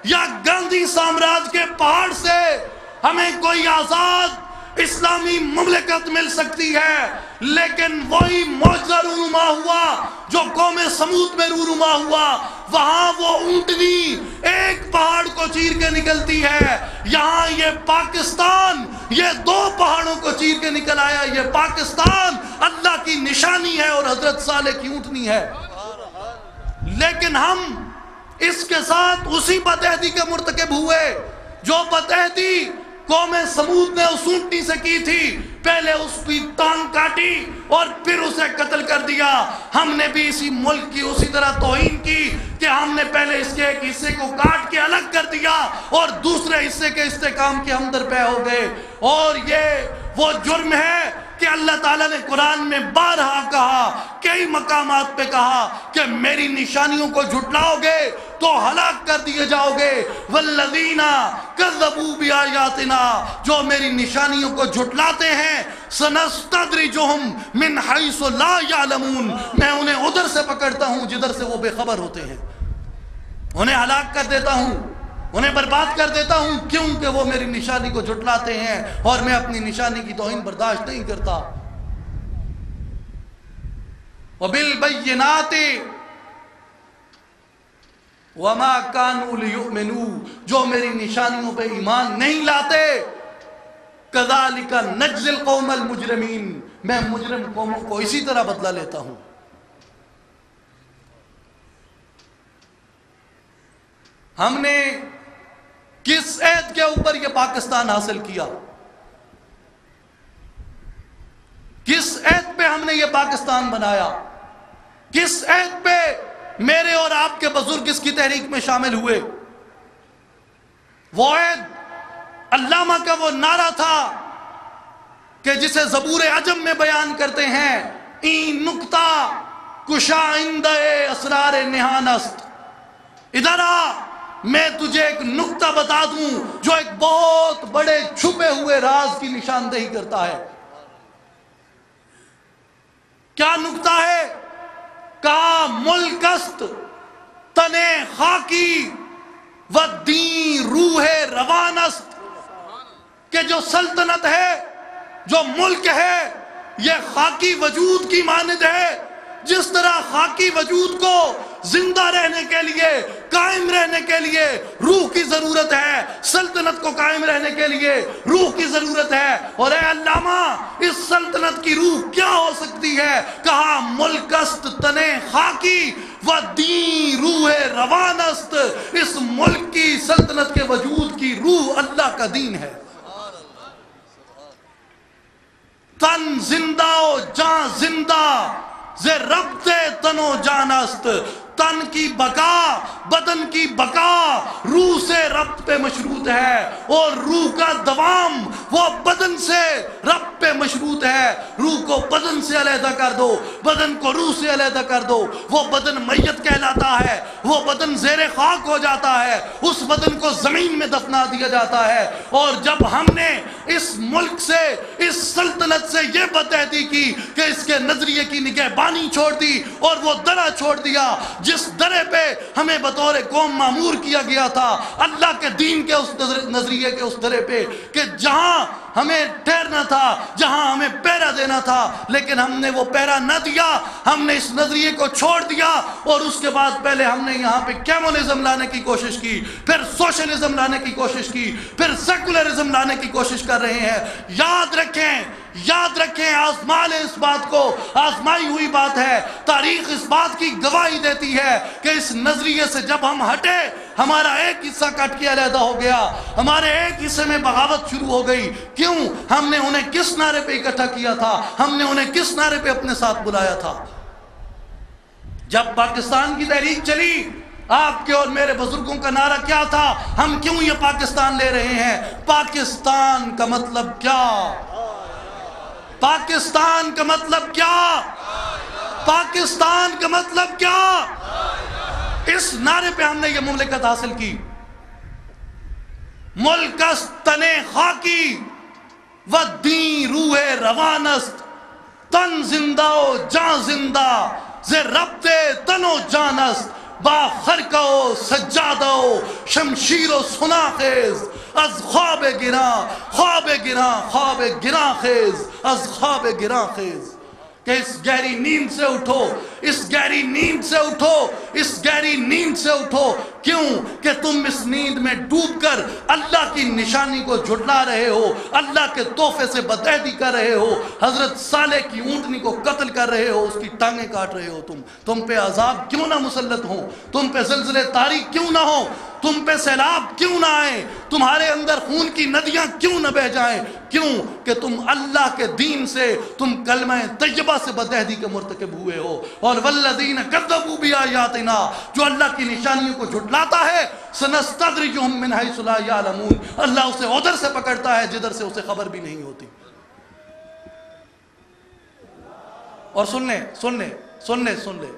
یا گاندھی سامراج کے پہاڑ سے ہمیں کوئی آزاد اسلامی مملکت مل سکتی ہے، لیکن وہی معجزہ رونما ہوا جو قوم سمود میں رونما ہوا۔ وہاں وہ اونٹنی ایک پہاڑ کو چیر کے نکلتی ہے، یہاں یہ پاکستان یہ دو پہاڑوں کو چیر کے نکل آیا۔ یہ پاکستان اللہ کی نشانی ہے اور حضرت صالح کی اونٹنی ہے، لیکن ہم اس کے ساتھ اسی بدعہدی کے مرتکب ہوئے جو بدعہدی قوم سمود نے اس اونٹنی سے کی تھی۔ پہلے اس کی ٹانگ کاٹی اور پھر اسے قتل کر دیا۔ ہم نے بھی اسی ملک کی اسی طرح توہین کی کہ ہم نے پہلے اس کے ایک حصے کو کاٹ کے الگ کر دیا اور دوسرے حصے کے استحکام کے ہم در پہ ہو گئے۔ اور یہ وہ جرم ہے کہ اللہ تعالیٰ نے قرآن میں بارہا کہا، کئی مقامات پہ کہا کہ میری نشانیوں کو جھٹلاؤ گے تو ہلاک کر دیے جاؤ گے۔ والذین کذبوا بآیاتنا، جو میری نشانیوں کو جھٹلاتے ہیں، سنستدرجہم من حیث لا یعلمون، میں انہیں ادھر سے پکڑتا ہوں جدھر سے وہ بے خبر ہوتے ہیں، انہیں ہلاک کر دیتا ہوں، انہیں برباد کر دیتا ہوں، کیونکہ وہ میری نشانی کو جھٹلاتے ہیں اور میں اپنی نشانی کی توہین برداشت نہیں کرتا۔ وَبِالْبَيِّنَاتِ وَمَا كَانُوا لِيُؤْمِنُوا، جو میری نشانیوں پہ ایمان نہیں لاتے، كَذَلِكَ نَجْزِي الْقَوْمَ الْمُجْرِمِينَ، میں مجرم قوموں کو اسی طرح بدلہ لیتا ہوں۔ ہم نے کس عہد کے اوپر یہ پاکستان حاصل کیا؟ کس عہد پہ ہم نے یہ پاکستان بنایا؟ کس عہد پہ میرے اور آپ کے بزرگ اس کی تحریک میں شامل ہوئے؟ وہ عہد علامہ کا وہ نعرہ تھا کہ جسے زبور عجم میں بیان کرتے ہیں، این نکتہ کشائندہ اسرار نہانست، ادھر آ میں تجھے ایک نکتہ بتا دوں جو ایک بہت بڑے چھپے ہوئے راز کی نشاندہی کرتا ہے۔ کیا نکتہ ہے؟ کہا ملک است تن خاکی و دین روح روان است، کہ جو سلطنت ہے، جو ملک ہے، یہ خاکی وجود کی مانند ہے۔ جس طرح خاکی وجود کو زندہ رہنے کے لیے، قائم رہنے کے لیے روح کی ضرورت ہے، سلطنت کو قائم رہنے کے لیے روح کی ضرورت ہے۔ اور اے علامہ، اس سلطنت کی روح کیا ہو سکتی ہے؟ کہا ملک است تن خاکی و دین روح روان است، اس ملک کی، سلطنت کے وجود کی روح اللہ کا دین ہے۔ تن زندہ و جان زندہ، ز ربط تن و جان است، تن کی بقا، بدن کی بقا روح سے ربط پہ مشروط ہے، اور روح کا دوام وہ بدن سے ربط پہ مشروط ہے۔ روح کو بدن سے علیحدہ کر دو، بدن کو روح سے علیحدہ کر دو، وہ بدن میت کہلاتا ہے، وہ بدن زیر خاک ہو جاتا ہے، اس بدن کو زمین میں دفنا دیا جاتا ہے۔ اور جب ہم نے اس ملک سے، اس سلطنت سے یہ بدعہدی کی کہ اس کے نظریے کی نگہبانی چھوڑ دی اور وہ درہ چھوڑ دیا جس درے پہ ہمیں بطور قوم معمور کیا گیا تھا، اللہ کے دین کے اس نظریے کے اس درے پہ، کہ جہاں ہمیں ٹھہرنا تھا، جہاں ہمیں پہرا دینا تھا، لیکن ہم نے وہ پہرا نہ دیا، ہم نے اس نظریے کو چھوڑ دیا۔ اور اس کے بعد پہلے ہم نے یہاں پہ کمیونزم لانے کی کوشش کی، پھر سوشلزم لانے کی کوشش کی، پھر سیکولرزم لانے کی کوشش کر رہے ہیں۔ یاد رکھیں، یاد رکھیں، آزما لیں اس بات کو، آزمائی ہوئی بات ہے۔ تاریخ اس بات کی گواہی دیتی ہے کہ اس نظریے سے جب ہم ہٹے، ہمارا ایک حصہ کٹ کے علیحدہ ہو گیا، ہمارے ایک حصے میں بغاوت شروع ہو گئی۔ کیوں؟ ہم نے انہیں کس نعرے پہ اکٹھا کیا تھا؟ ہم نے انہیں کس نعرے پہ اپنے ساتھ بلایا تھا؟ جب پاکستان کی تحریک چلی، آپ کے اور میرے بزرگوں کا نعرہ کیا تھا؟ ہم کیوں یہ پاکستان لے رہے ہیں؟ پاکستان کا مطلب کیا؟ پاکستان کا مطلب کیا؟ پاکستان کا مطلب کیا؟ اس نعرے پہ ہم نے یہ مملکت حاصل کی۔ ملک است تن خاکی و دین روح روان است، تن زندہ و جان زندہ، ز ربط تن و جان است، با خرقہ و سجادہ و شمشیر و سنا خیز، از خواب گراں خواب گراں خواب گراں خیز، از خواب گراں خیز۔ کہ اس گہری نیند سے اٹھو، اس گہری نیند سے اٹھو، اس گہری نیند سے اٹھو۔ کیوں؟ کہ تم اس نیند میں ڈوب کر اللہ کی نشانی کو جھٹلا رہے ہو، اللہ کے تحفے سے بدعہدی کر رہے ہو، حضرت صالح کی اونٹنی کو قتل کر رہے ہو، اس کی ٹانگیں کاٹ رہے ہو۔ تم پہ عذاب کیوں نہ مسلط ہوں؟ تم پہ زلزلے طاری کیوں نہ ہوں؟ تم پہ سیلاب کیوں نہ آئیں؟ تمہارے اندر خون کی ندیاں کیوں نہ بہہ جائیں؟ کیوں؟ کہ تم اللہ کے دین سے، تم کلمہ طیبہ سے بدعہدی کے مرتکب ہوئے ہو۔ اور والذین کذبوا بآیاتنا، جو اللہ کی نشانیوں کو جھٹلاتا ہے، سنستدرجہم من حیث لا یعلمون، اللہ اسے ادھر سے پکڑتا ہے جدھر سے اسے خبر بھی نہیں ہوتی۔ اور سن لیں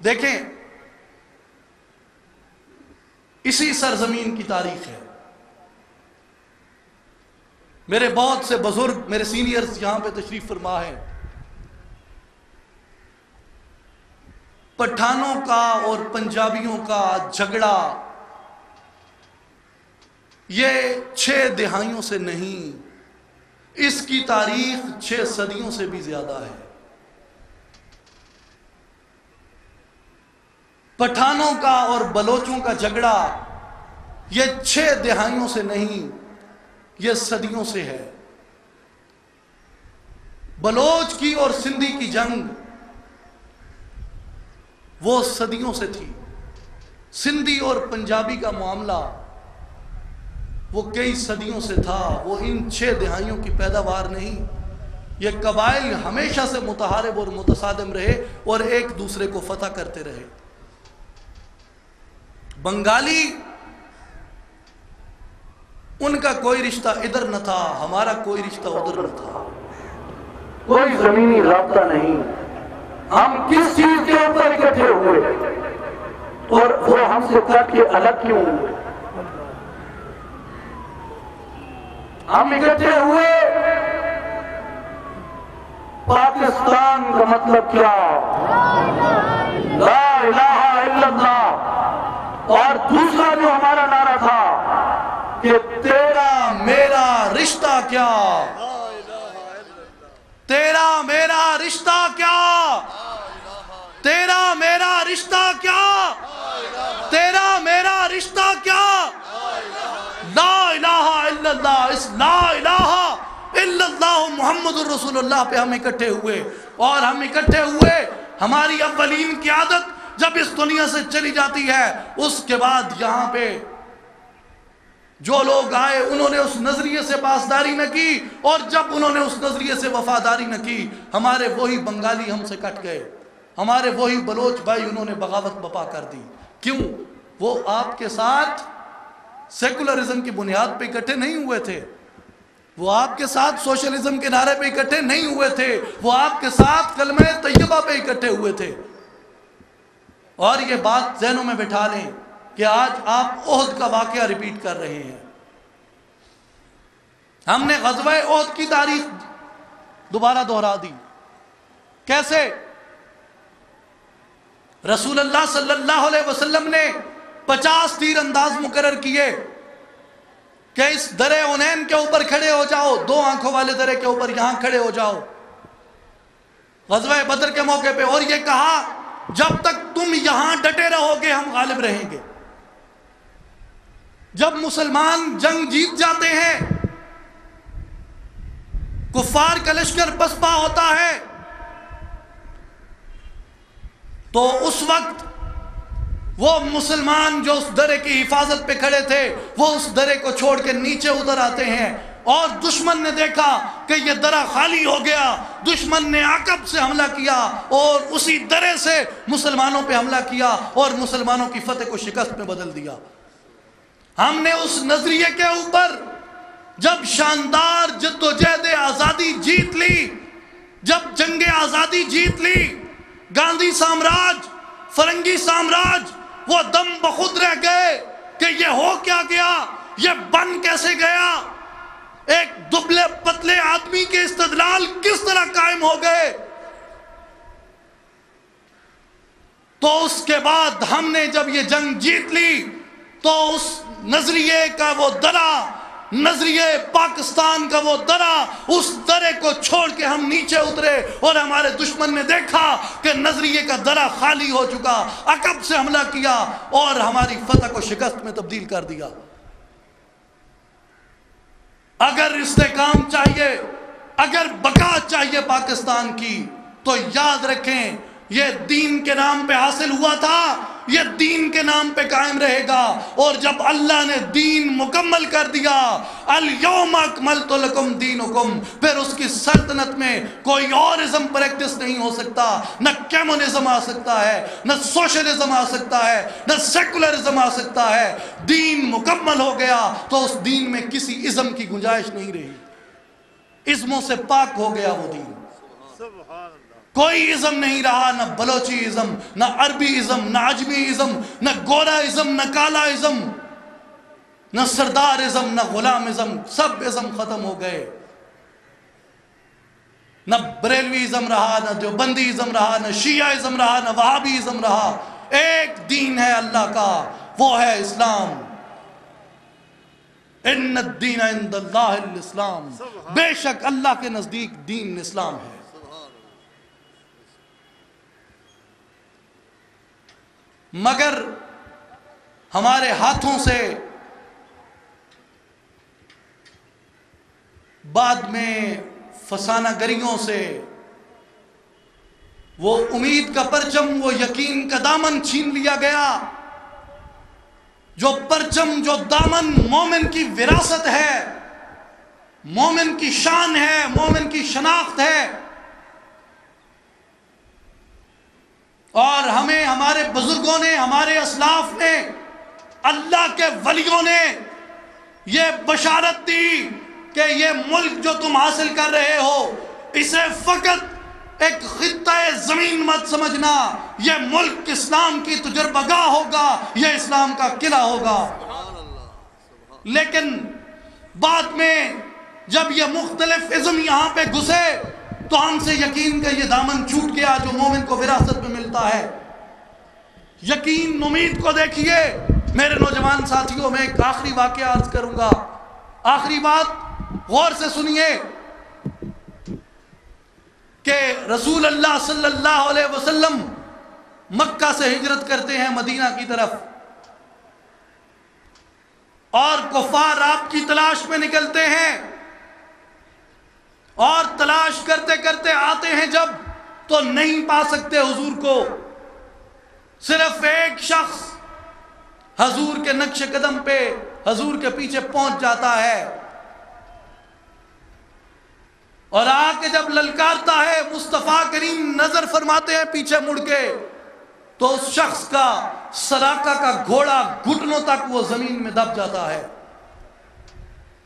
دیکھیں، اسی سرزمین کی تاریخ ہے۔ میرے بہت سے بزرگ، میرے سینئرز یہاں پہ تشریف فرما ہیں۔ پٹھانوں کا اور پنجابیوں کا جھگڑا یہ 6 دہائیوں سے نہیں، اس کی تاریخ 6 صدیوں سے بھی زیادہ ہے۔ پٹھانوں کا اور بلوچوں کا جھگڑا یہ 6 دہائیوں سے نہیں، یہ صدیوں سے ہے۔ بلوچ کی اور سندھی کی جنگ وہ صدیوں سے تھی۔ سندھی اور پنجابی کا معاملہ وہ کئی صدیوں سے تھا، وہ ان 6 دہائیوں کی پیداوار نہیں۔ یہ قبائل ہمیشہ سے متحارب اور متصادم رہے اور ایک دوسرے کو فتح کرتے رہے۔ بنگالی، ان کا کوئی رشتہ ادھر نہ تھا، ہمارا کوئی رشتہ ادھر نہ تھا، کوئی زمینی رابطہ نہیں۔ ہم کس چیز کے اوپر اکٹھے ہوئے اور وہ ہم سے کٹ کے الگ کیوں ہوئے؟ ہم اکٹھے ہوئے پاکستان کا مطلب کیا؟ لا الہ الا اللہ۔ اور دوسرا جو ہمارا نعرہ تھا کہ تیرا میرا رشتہ کیا، تیرا میرا رشتہ کیا، تیرا میرا رشتہ کیا، تیرا میرا رشتہ کیا، لا الہ الا اللہ۔ اس لا الہ الا اللہ محمد الرسول اللہ پہ ہم اکٹھے ہوئے، اور ہم اکٹھے ہوئے، ہماری اولین کی عادت جب اس دنیا سے چلی جاتی ہے، اس کے بعد یہاں پہ جو لوگ آئے انہوں نے اس نظریے سے پاسداری نہ کی، اور جب انہوں نے اس نظریے سے وفاداری نہ کی، ہمارے وہی بنگالی ہم سے کٹ گئے، ہمارے وہی بلوچ بھائی انہوں نے بغاوت بپا کر دی۔ کیوں؟ وہ آپ کے ساتھ سیکولرزم کی بنیاد پہ اکٹھے نہیں ہوئے تھے، وہ آپ کے ساتھ سوشلزم کے نعرے پہ اکٹھے نہیں ہوئے تھے، وہ آپ کے ساتھ کلمہ طیبہ پہ اکٹھے ہوئے تھے۔ اور یہ بات ذہنوں میں بٹھا لیں کہ آج آپ احد کا واقعہ ریپیٹ کر رہے ہیں۔ ہم نے غزوہ احد کی تاریخ دوبارہ دہرا دی۔ کیسے؟ رسول اللہ صلی اللہ علیہ وسلم نے 50 تیر انداز مقرر کیے کہ اس درے عنین کے اوپر کھڑے ہو جاؤ، 2 آنکھوں والے درے کے اوپر یہاں کھڑے ہو جاؤ غزوہ بدر کے موقع پہ، اور یہ کہا جب تک تم یہاں ڈٹے رہو گے ہم غالب رہیں گے۔ جب مسلمان جنگ جیت جاتے ہیں، کفار کا لشکر پسپا ہوتا ہے، تو اس وقت وہ مسلمان جو اس درے کی حفاظت پہ کھڑے تھے وہ اس درے کو چھوڑ کے نیچے اتر آتے ہیں، اور دشمن نے دیکھا کہ یہ درہ خالی ہو گیا، دشمن نے عقب سے حملہ کیا اور اسی درے سے مسلمانوں پہ حملہ کیا اور مسلمانوں کی فتح کو شکست میں بدل دیا۔ ہم نے اس نظریے کے اوپر جب شاندار جدوجہد آزادی جیت لی، جب جنگ آزادی جیت لی، گاندھی سامراج، فرنگی سامراج وہ دم بخود رہ گئے کہ یہ ہو کیا گیا، یہ بن کیسے گیا، ایک دبلے پتلے آدمی کے استدلال کس طرح قائم ہو گئے۔ تو اس کے بعد ہم نے جب یہ جنگ جیت لی تو اس نظریے کا وہ درہ، نظریے پاکستان کا وہ درہ، اس درے کو چھوڑ کے ہم نیچے اترے، اور ہمارے دشمن نے دیکھا کہ نظریے کا درہ خالی ہو چکا، عقب سے حملہ کیا اور ہماری فتح کو شکست میں تبدیل کر دیا۔ اگر استحکام چاہیے، اگر بقا چاہیے پاکستان کی، تو یاد رکھیں یہ دین کے نام پہ حاصل ہوا تھا، یہ دین کے نام پہ قائم رہے گا، اور جب اللہ نے دین مکمل کر دیا، الیوم اکملت لکم دینکم، پھر اس کی سلطنت میں کوئی اور ازم پریکٹس نہیں ہو سکتا، نہ کمیونزم آ سکتا ہے، نہ سوشلزم آ سکتا ہے، نہ سیکولرزم آ سکتا ہے۔ دین مکمل ہو گیا تو اس دین میں کسی ازم کی گنجائش نہیں رہی، ازموں سے پاک ہو گیا وہ دین، کوئی ازم نہیں رہا، نہ بلوچی ازم، نہ عربی ازم، نہ عجمی ازم، نہ گورا ازم، نہ کالا ازم، نہ سردار ازم، نہ غلام ازم، سب ازم ختم ہو گئے۔ نہ بریلوی ازم رہا، نہ دیوبندی ازم رہا، نہ شیعہ ازم رہا، نہ وہابی ازم رہا، ایک دین ہے اللہ کا، وہ ہے اسلام۔ ان الدین عند اللہ الاسلام، بے شک اللہ کے نزدیک دین اسلام ہے۔ مگر ہمارے ہاتھوں سے بعد میں فسانہ گریوں سے وہ امید کا پرچم، وہ یقین کا دامن چھین لیا گیا، جو پرچم، جو دامن مومن کی وراثت ہے، مومن کی شان ہے، مومن کی شناخت ہے، اور ہمیں ہمارے بزرگوں نے، ہمارے اسلاف نے، اللہ کے ولیوں نے یہ بشارت دی کہ یہ ملک جو تم حاصل کر رہے ہو اسے فقط ایک خطہ زمین مت سمجھنا، یہ ملک اسلام کی تجربہ گاہ ہوگا، یہ اسلام کا قلعہ ہوگا۔ لیکن بعد میں جب یہ مختلف ازم یہاں پہ گھسے تو ہم سے یقین کا یہ دامن چھوٹ گیا جو مومن کو وراثت میں ملتا ہے۔ یقین امید کو دیکھیے میرے نوجوان ساتھیوں، میں ایک آخری واقعہ عرض کروں گا، آخری بات غور سے سنیے کہ رسول اللہ صلی اللہ علیہ وسلم مکہ سے ہجرت کرتے ہیں مدینہ کی طرف، اور کفار آپ کی تلاش میں نکلتے ہیں، اور تلاش کرتے کرتے آتے ہیں جب تو نہیں پا سکتے حضور کو۔ صرف ایک شخص حضور کے نقش قدم پہ حضور کے پیچھے پہنچ جاتا ہے، اور آ کے جب للکارتا ہے، مصطفیٰ کریم نظر فرماتے ہیں پیچھے مڑ کے، تو اس شخص کا سراقہ کا گھوڑا گھٹنوں تک وہ زمین میں دب جاتا ہے۔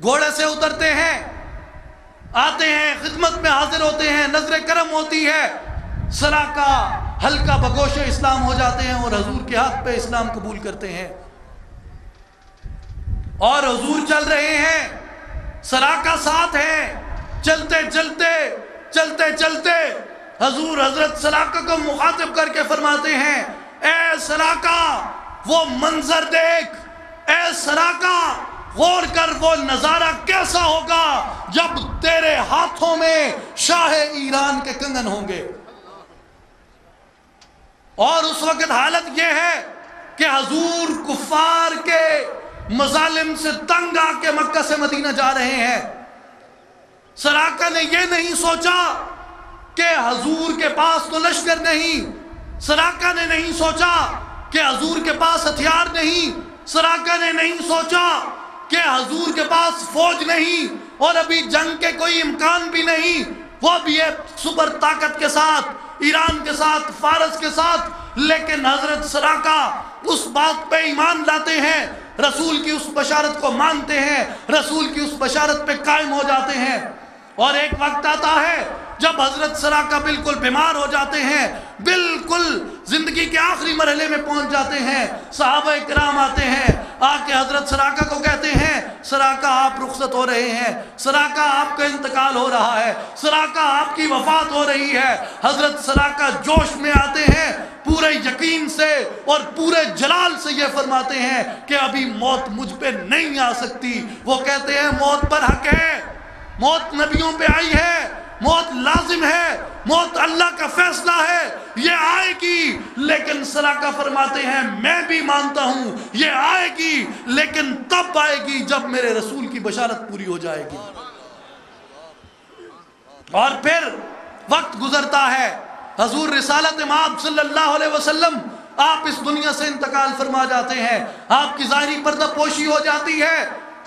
گھوڑے سے اترتے ہیں، آتے ہیں، خدمت میں حاضر ہوتے ہیں، نظر کرم ہوتی ہے، سراقہ ہلکا بگوش اسلام ہو جاتے ہیں اور حضور کے ہاتھ پہ اسلام قبول کرتے ہیں، اور حضور چل رہے ہیں، سراقہ ساتھ ہے، چلتے چلتے چلتے چلتے حضور حضرت سراقہ کو مخاطب کر کے فرماتے ہیں، اے سراقہ وہ منظر دیکھ، اے سراقہ غور کر وہ نظارہ کیسا ہوگا جب تیرے ہاتھوں میں شاہ ایران کے کنگن ہوں گے۔ اور اس وقت حالت یہ ہے کہ حضور کفار کے مظالم سے تنگ آ کے مکہ سے مدینہ جا رہے ہیں۔ سراقہ نے یہ نہیں سوچا کہ حضور کے پاس تو لشکر نہیں، سراقہ نے نہیں سوچا کہ حضور کے پاس ہتھیار نہیں، سراقہ نے نہیں سوچا کہ حضور کے پاس فوج نہیں اور ابھی جنگ کے کوئی امکان بھی نہیں، وہ بھی ایک سپر طاقت کے ساتھ، ایران کے ساتھ، فارس کے ساتھ، لیکن حضرت سراقہ اس بات پہ ایمان لاتے ہیں، رسول کی اس بشارت کو مانتے ہیں، رسول کی اس بشارت پہ قائم ہو جاتے ہیں۔ اور ایک وقت آتا ہے جب حضرت سراقہ بالکل بیمار ہو جاتے ہیں، بالکل زندگی کے آخری مرحلے میں پہنچ جاتے ہیں، صحابہ کرام آتے ہیں، آ کے حضرت سراقہ کو کہتے ہیں، سراقہ آپ رخصت ہو رہے ہیں، سراقہ آپ کا انتقال ہو رہا ہے، سراقہ آپ کی وفات ہو رہی ہے۔ حضرت سراقہ جوش میں آتے ہیں، پورے یقین سے اور پورے جلال سے یہ فرماتے ہیں کہ ابھی موت مجھ پہ نہیں آ سکتی۔ وہ کہتے ہیں موت پر حق ہے، موت نبیوں پہ آئی ہے، موت لازم ہے، موت اللہ کا فیصلہ ہے، یہ آئے گی، لیکن سراقہ فرماتے ہیں میں بھی مانتا ہوں یہ آئے گی، لیکن تب آئے گی جب میرے رسول کی بشارت پوری ہو جائے گی۔ اور پھر وقت گزرتا ہے، حضور رسالت مآب صلی اللہ علیہ وسلم آپ اس دنیا سے انتقال فرما جاتے ہیں، آپ کی ظاہری پردہ پوشی ہو جاتی ہے،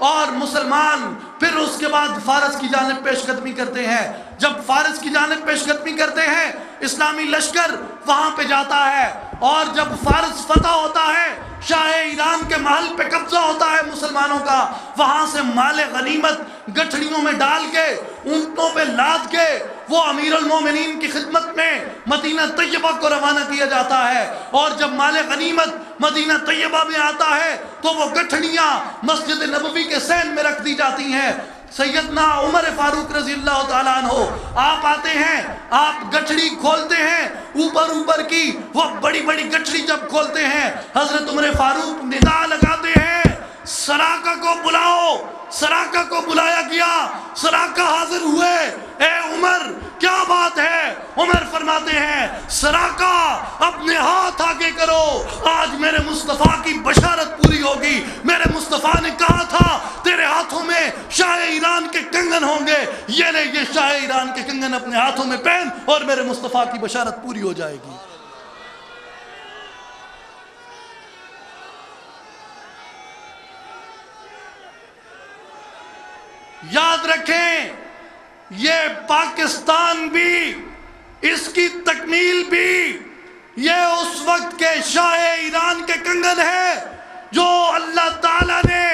اور مسلمان پھر اس کے بعد فارس کی جانب پیش قدمی کرتے ہیں۔ جب فارس کی جانب پیش قدمی کرتے ہیں، اسلامی لشکر وہاں پہ جاتا ہے، اور جب فارس فتح ہوتا ہے، شاہ ایران کے محل پہ قبضہ ہوتا ہے مسلمانوں کا، وہاں سے مال غنیمت گٹھڑیوں میں ڈال کے، اونٹوں پہ لاد کے وہ امیر المومنین کی خدمت میں مدینہ طیبہ کو روانہ کیا جاتا ہے۔ اور جب مال غنیمت مدینہ طیبہ میں آتا ہے تو وہ گٹھڑیاں مسجد نبوی کے سین میں رکھ دی جاتی ہیں۔ سیدنا عمر فاروق رضی اللہ تعالیٰ عنہ آپ آتے ہیں، آپ گٹھڑی کھولتے ہیں، اوپر کی وہ بڑی بڑی گٹھڑی جب کھولتے ہیں، حضرت عمر فاروق ندا لگاتے ہیں سراقہ کو بلاؤ۔ سراقہ کو بلایا گیا، سراقہ حاضر ہوئے، اے عمر کیا بات ہے؟ عمر فرماتے ہیں سراقہ اپنے ہاتھ آگے کرو، آج میرے مصطفیٰ کی بشارت پوری ہوگی۔ میرے مصطفیٰ نے کہا تھا تیرے ہاتھوں میں شاہ ایران کے کنگن ہوں گے، یہ لے یہ شاہ ایران کے کنگن اپنے ہاتھوں میں پہن اور میرے مصطفیٰ کی بشارت پوری ہو جائے گی۔ یاد رکھیں یہ پاکستان بھی، اس کی تکمیل بھی، یہ اس وقت کے شاہ ایران کے کنگن ہے جو اللہ تعالیٰ نے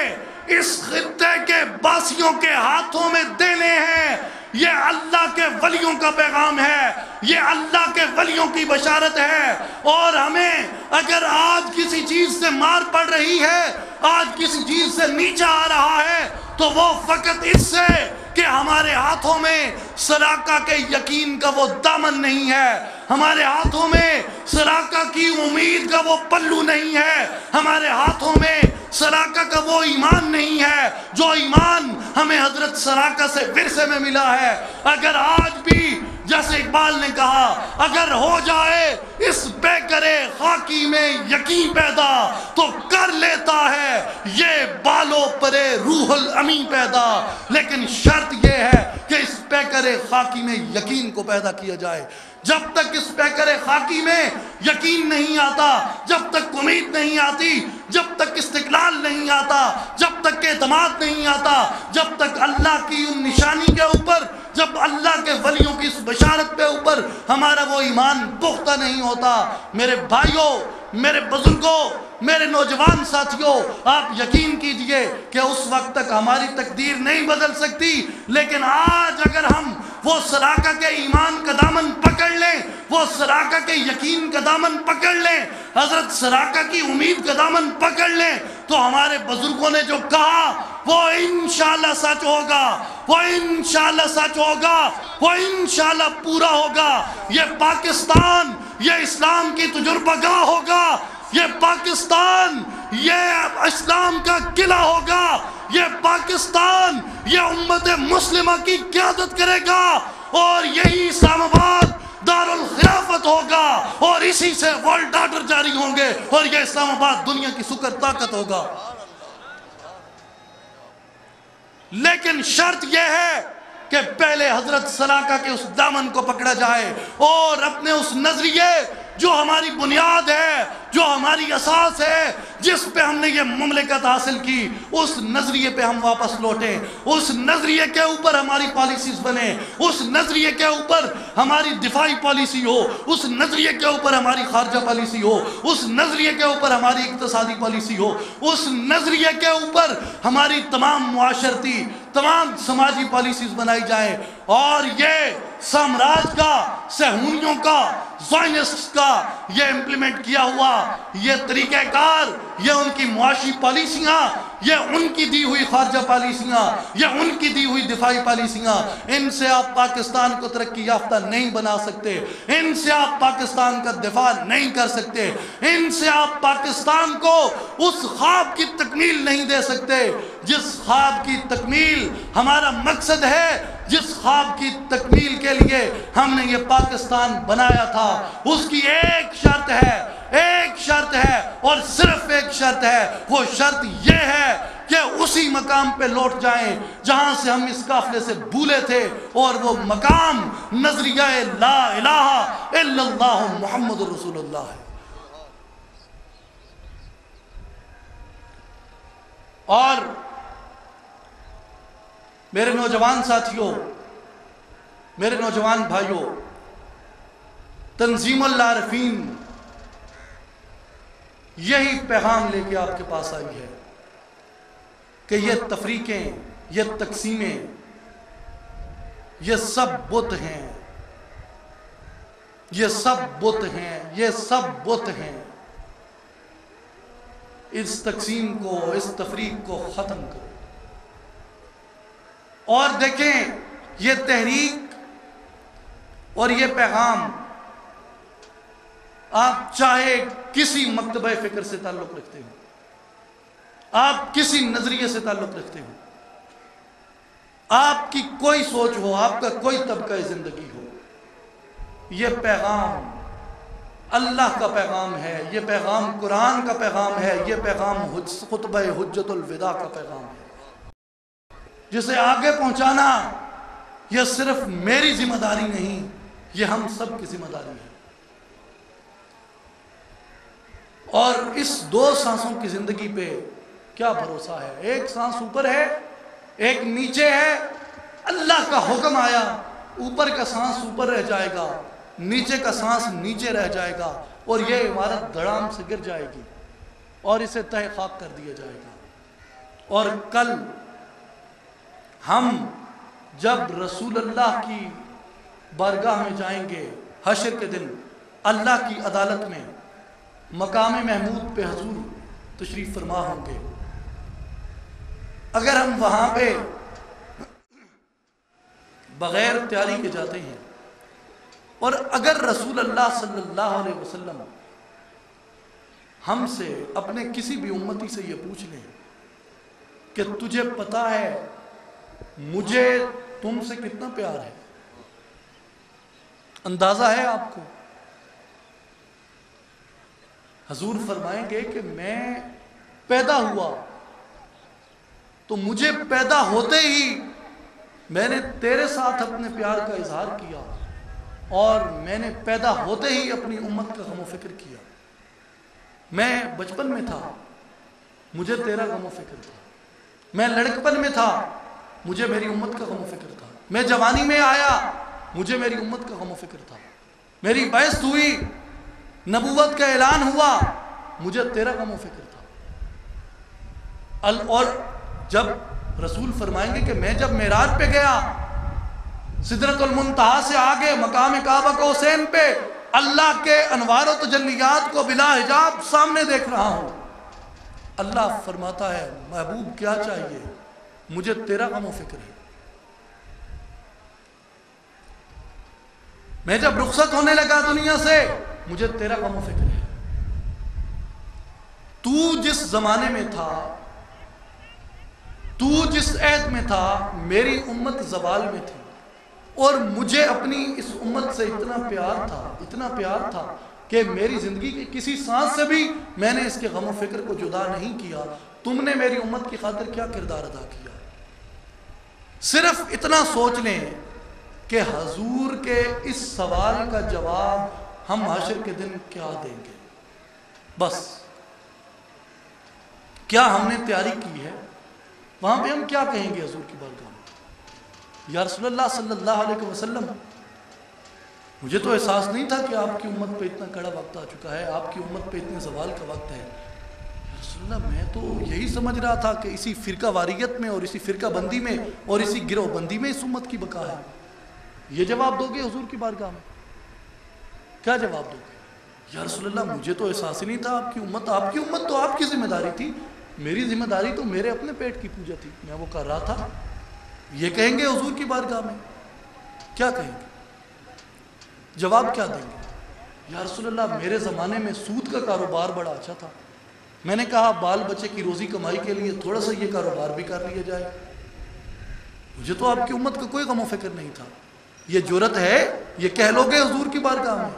اس خطے کے باسیوں کے ہاتھوں میں دینے ہیں۔ یہ اللہ کے ولیوں کا پیغام ہے، یہ اللہ کے ولیوں کی بشارت ہے۔ اور ہمیں اگر آج کسی چیز سے مار پڑ رہی ہے، آج کسی چیز سے نیچا آ رہا ہے، تو وہ فقط اس سے کہ ہمارے ہاتھوں میں سراقہ کے یقین کا وہ دامن نہیں ہے، ہمارے ہاتھوں میں سراقہ کی امید کا وہ پلو نہیں ہے، ہمارے ہاتھوں میں سراقہ کا وہ ایمان نہیں ہے جو ایمان ہمیں حضرت سراقہ سے ورثے میں ملا ہے۔ اگر آج بھی جیسے اقبال نے کہا اگر ہو جائے اس بے کرے خاکی میں یقین پیدا تو کر لیتا ہے یہ بالوں پرے روح الامین پیدا، لیکن شرط یہ ہے کہ اس بے کرے خاکی میں یقین کو پیدا کیا جائے۔ جب تک اس پیکر خاکی میں یقین نہیں آتا، جب تک امید نہیں آتی، جب تک استقلال نہیں آتا، جب تک اعتماد نہیں آتا، جب تک اللہ کی ان نشانی کے اوپر، جب اللہ کے ولیوں کی اس بشارت پہ اوپر ہمارا وہ ایمان پختہ نہیں ہوتا، میرے بھائیوں، میرے بزرگوں، میرے نوجوان ساتھیوں، آپ یقین کیجئے کہ اس وقت تک ہماری تقدیر نہیں بدل سکتی، لیکن آج اگر ہم وہ سراقہ کے ایمان کا دامن پکڑ لیں، وہ سراقہ کے یقین کا دامن پکڑ لیں، حضرت سراقہ کی امید کا دامن پکڑ لیں، تو ہمارے بزرگوں نے جو کہا وہ انشاءاللہ سچ ہوگا، وہ انشاءاللہ سچ ہوگا، وہ انشاءاللہ پورا ہوگا۔ یہ پاکستان یہ اسلام کی تجربہ گاہ ہوگا، یہ پاکستان یہ اسلام کا قلعہ ہوگا، یہ پاکستان یہ امت مسلمہ کی قیادت کرے گا، اور یہی اسلام آباد دارالخلافت ہوگا، اور اسی سے ورلڈ آرڈر جاری ہوں گے، اور یہ اسلام آباد دنیا کی سپر طاقت ہوگا۔ لیکن شرط یہ ہے کہ پہلے حضرت سراقہ کے اس دامن کو پکڑا جائے، اور اپنے اس نظریے جو ہماری بنیاد ہے، جو ہماری اساس ہے، جس پہ ہم نے یہ مملکت حاصل کی، اس نظریے پہ ہم واپس لوٹیں، اس نظریے کے اوپر ہماری پالیسیز بنے، اس نظریے کے اوپر ہماری دفاعی پالیسی ہو، اس نظریے کے اوپر ہماری خارجہ پالیسی ہو، اس نظریے کے اوپر ہماری اقتصادی پالیسی ہو، اس نظریے کے اوپر ہماری تمام معاشرتی، تمام سماجی پالیسیز بنائی جائیں، اور یہ سامراج کا، صہیونیوں کا، زائنسٹ کا یہ امپلیمنٹ کیا ہوا یہ طریقہ کار، یہ ان کی معاشی پالیسیاں، یہ ان کی دی ہوئی خارجہ پالیسیاں، یہ ان کی دی ہوئی دفاعی پالیسیاں، ان سے آپ پاکستان کو ترقی یافتہ نہیں بنا سکتے، ان سے آپ پاکستان کا دفاع نہیں کر سکتے، ان سے آپ پاکستان کو اس خواب کی تکمیل نہیں دے سکتے جس خواب کی تکمیل ہمارا مقصد ہے، جس خواب کی تکمیل کے لیے ہم نے یہ پاکستان بنایا تھا۔ اس کی ایک شرط ہے، ایک شرط ہے، اور صرف ایک شرط ہے، وہ شرط یہ ہے کہ اسی مقام پہ لوٹ جائیں جہاں سے ہم اس قافلے سے بھولے تھے، اور وہ مقام نظریہ لا الہ الا اللہ محمد رسول اللہ ہے۔ اور میرے نوجوان ساتھیوں، میرے نوجوان بھائیوں، تنظیم العارفین یہی پیغام لے کے آپ کے پاس آئی ہے کہ یہ تفریقیں، یہ تقسیمیں، یہ سب بت ہیں، یہ سب بت ہیں، یہ سب بت ہیں۔ اس تقسیم کو، اس تفریق کو ختم کرو۔ اور دیکھیں، یہ تحریک اور یہ پیغام آپ چاہے کسی مکتبہ فکر سے تعلق رکھتے ہو، آپ کسی نظریے سے تعلق رکھتے ہو، آپ کی کوئی سوچ ہو، آپ کا کوئی طبقہ زندگی ہو، یہ پیغام اللہ کا پیغام ہے، یہ پیغام قرآن کا پیغام ہے، یہ پیغام خطبہ حجت الوداع کا پیغام ہے، جسے آگے پہنچانا یہ صرف میری ذمہ داری نہیں، یہ ہم سب کی ذمہ داری ہے۔ اور اس دو سانسوں کی زندگی پہ کیا بھروسہ ہے؟ ایک سانس اوپر ہے، ایک نیچے ہے، اللہ کا حکم آیا، اوپر کا سانس اوپر رہ جائے گا، نیچے کا سانس نیچے رہ جائے گا، اور یہ عمارت دھڑام سے گر جائے گی اور اسے تہہ خاک کر دیا جائے گا۔ اور کل ہم جب رسول اللہ کی بارگاہ میں جائیں گے، حشر کے دن اللہ کی عدالت میں مقام محمود پہ حضور تشریف فرما ہوں گے، اگر ہم وہاں پہ بغیر تیاری کے جاتے ہیں. اور اگر رسول اللہ صلی اللہ علیہ وسلم ہم سے اپنے کسی بھی امتی سے یہ پوچھ لیں کہ تجھے پتا ہے مجھے تم سے کتنا پیار ہے، اندازہ ہے آپ کو؟ حضور فرمائیں گے کہ میں پیدا ہوا تو مجھے پیدا ہوتے ہی میں نے تیرے ساتھ اپنے پیار کا اظہار کیا، اور میں نے پیدا ہوتے ہی اپنی امت کا غم و فکر کیا. میں بچپن میں تھا، مجھے تیرا غم و فکر تھا. میں لڑکپن میں تھا، مجھے میری امت کا غم و فکر تھا. میں جوانی میں آیا، مجھے میری امت کا غم و فکر تھا. میری بعثت ہوئی، نبوت کا اعلان ہوا، مجھے تیرا غم و فکر تھا. اور جب رسول فرمائیں گے کہ میں جب معراج پہ گیا، سدرۃ المنتہا سے آگے مقام کعبہ قوسین پہ اللہ کے انوار و تجلیات کو بلا حجاب سامنے دیکھ رہا ہوں. اللہ فرماتا ہے محبوب کیا چاہیے؟ مجھے تیرا غم و فکر ہے. میں جب رخصت ہونے لگا دنیا سے، مجھے تیرا غم و فکر ہے. تو جس زمانے میں تھا، تو جس عہد میں تھا، میری امت زوال میں تھی، اور مجھے اپنی اس امت سے اتنا پیار تھا کہ میری زندگی کی کسی سانس سے بھی میں نے اس کے غم و فکر کو جدا نہیں کیا. تم نے میری امت کی خاطر کیا کردار ادا کیا؟ صرف اتنا سوچ لیں کہ حضور کے اس سوال کا جواب ہم حشر کے دن کیا دیں گے. بس کیا ہم نے تیاری کی ہے؟ وہاں پہ ہم کیا کہیں گے حضور کی بارگاہ میں؟ یا رسول اللہ صلی اللہ علیہ وسلم، مجھے تو احساس نہیں تھا کہ آپ کی امت پہ اتنا کڑا وقت آ چکا ہے، آپ کی امت پہ اتنے زوال کا وقت ہے. یا رسول اللہ، میں تو یہی سمجھ رہا تھا کہ اسی فرقہ واریت میں اور اسی فرقہ بندی میں اور اسی گروہ بندی میں اس امت کی بقا ہے. یہ جواب دو گے حضور کی بارگاہ میں؟ کیا جواب دو گے؟ یا رسول اللہ، مجھے تو احساس ہی نہیں تھا آپ کی امت تو آپ کی ذمہ داری تھی، میری ذمہ داری تو میرے اپنے پیٹ کی پوجا تھی، میں وہ کر رہا تھا. یہ کہیں گے حضور کی بارگاہ میں؟ کیا کہیں گے؟ جواب کیا دیں گے؟ یا رسول اللہ، میرے زمانے میں سود کا کاروبار بڑا اچھا تھا، میں نے کہا بال بچے کی روزی کمائی کے لیے تھوڑا سا یہ کاروبار بھی کر لیا جائے. مجھے تو آپ کی امت کا کوئی غم و فکر نہیں تھا. یہ جرت ہے، یہ کہہ لو گے حضور کی بارگاہ میں؟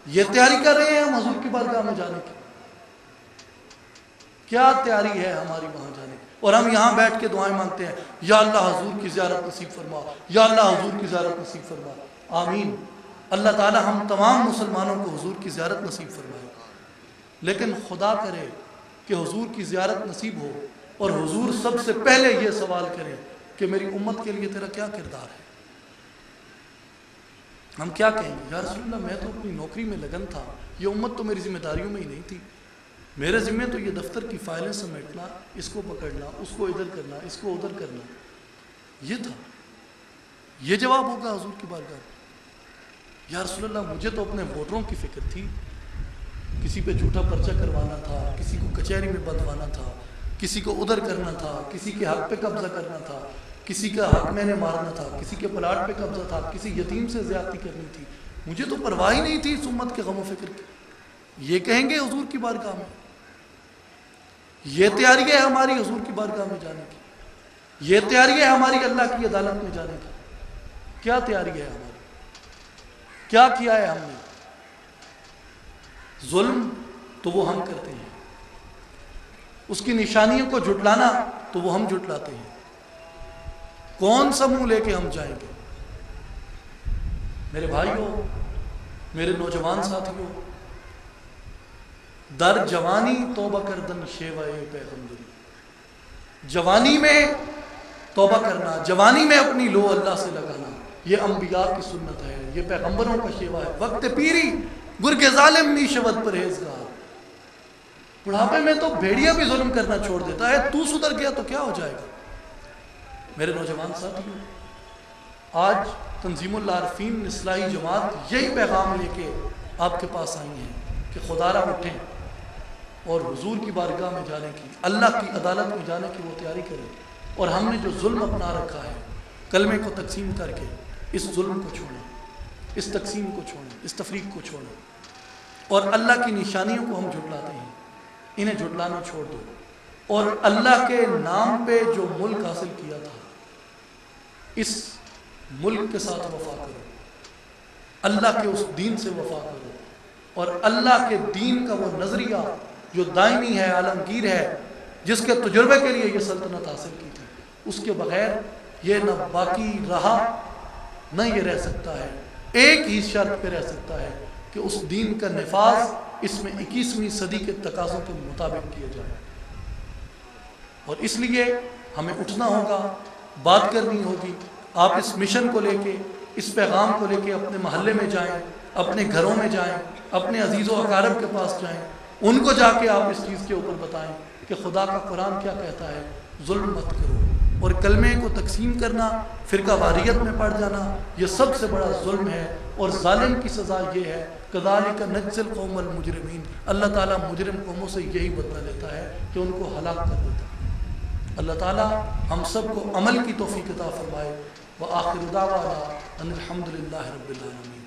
یہ تیاری کر رہے ہیں ہم حضور کی بارگاہ میں جانے کی. کیا تیاری ہے ہماری وہاں جانے کی؟ اور ہم یہاں بیٹھ کے دعائیں مانگتے ہیں، یا اللہ حضور کی زیارت نصیب فرما، یا اللہ حضور کی زیارت نصیب فرما. آمین. اللہ تعالی ہم تمام مسلمانوں کو حضور کی زیارت نصیب فرمائے. لیکن خدا کرے کہ حضور کی زیارت نصیب ہو اور حضور سب سے پہلے یہ سوال کرے کہ میری امت کے لیے تیرا کیا کردار ہے. ہم کیا کہیں گے؟ یا رسول اللہ، میں تو اپنی نوکری میں لگن تھا، یہ امت تو میری ذمہ داریوں میں ہی نہیں تھی. میرے ذمہ تو یہ دفتر کی فائلیں سمیٹنا، اس کو پکڑنا، اس کو ادھر کرنا، اس کو ادھر کرنا، یہ تھا. یہ جواب ہوگا حضور کی بارگاہ میں؟ یا رسول اللہ، مجھے تو اپنے ووٹروں کی فکر تھی، کسی پہ جھوٹا پرچہ کروانا تھا، کسی کو کچہری میں بندھوانا تھا، کسی کو ادھر کرنا تھا، کسی کے حق پہ قبضہ کرنا تھا، کسی کا حق میں نے مارنا تھا، کسی کے پلاٹ پہ قبضہ تھا، کسی یتیم سے زیادتی کرنی تھی. مجھے تو پرواہ ہی نہیں تھی اس امت کے غم و فکر کی. یہ کہیں گے حضور کی بارگاہ میں؟ یہ تیاری ہے ہماری حضور کی بارگاہ میں جانے کی؟ یہ تیاری ہے ہماری اللہ کی عدالت میں جانے کی؟ کیا تیاری ہے ہماری؟ کیا کیا ہے ہم نے؟ ظلم تو وہ ہم کرتے ہیں، اس کی نشانیوں کو جھٹلانا تو وہ ہم جھٹلاتے ہیں. کون سا منہ لے کے ہم جائیں گے؟ میرے بھائیوں، میرے نوجوان ساتھیوں، در جوانی توبہ کردن شیوائے پیغمبری. جوانی میں توبہ کرنا، جوانی میں اپنی لو اللہ سے لگانا، یہ انبیاء کی سنت ہے، یہ پیغمبروں کا شیوا ہے. وقت پیری گرگ ظالم نی شود پرہیزگار. بڑھاپے میں تو بھیڑیا بھی ظلم کرنا چھوڑ دیتا ہے، تو سدھر گیا تو کیا ہو جائے گا؟ میرے نوجوان ساتھیوں، آج تنظیم العارفین اصلاحی جماعت یہی پیغام لے کے آپ کے پاس آئی ہیں کہ خدا را اٹھیں اور حضور کی بارگاہ میں جانے کی، اللہ کی عدالت میں جانے کی وہ تیاری کریں. اور ہم نے جو ظلم اپنا رکھا ہے، کلمے کو تقسیم کر کے اس ظلم کو چھوڑیں، اس تقسیم کو چھوڑیں، اس تفریق کو چھوڑیں. اور اللہ کی نشانیوں کو ہم جھٹلاتے ہیں، انہیں جھٹلانا چھوڑ دو. اور اللہ کے نام پہ جو ملک حاصل کیا تھا اس ملک کے ساتھ وفا کرو، اللہ کے اس دین سے وفا کرو. اور اللہ کے دین کا وہ نظریہ جو دائمی ہے، عالمگیر ہے، جس کے تجربے کے لیے یہ سلطنت حاصل کی تھی، اس کے بغیر یہ نہ باقی رہا نہ یہ رہ سکتا ہے. ایک ہی شرط پہ رہ سکتا ہے کہ اس دین کا نفاذ اس میں 21ویں صدی کے تقاضوں کے مطابق کیا جائے. اور اس لیے ہمیں اٹھنا ہوگا، بات کرنی ہوگی. آپ اس مشن کو لے کے، اس پیغام کو لے کے اپنے محلے میں جائیں، اپنے گھروں میں جائیں، اپنے عزیز و اقارب کے پاس جائیں، ان کو جا کے آپ اس چیز کے اوپر بتائیں کہ خدا کا قرآن کیا کہتا ہے، ظلم مت کرو. اور کلمے کو تقسیم کرنا، فرقہ واریت میں پڑ جانا، یہ سب سے بڑا ظلم ہے. اور ظالم کی سزا یہ ہے، کذالک نجزی القوم المجرمین. اللہ تعالیٰ مجرم قوموں سے یہی بدلہ لیتا ہے کہ ان کو ہلاک کر دیتا ہے. اللہ تعالیٰ ہم سب کو عمل کی توفیق عطا فرمائے. وآخر دعوانا ان الحمد للہ رب العالمین.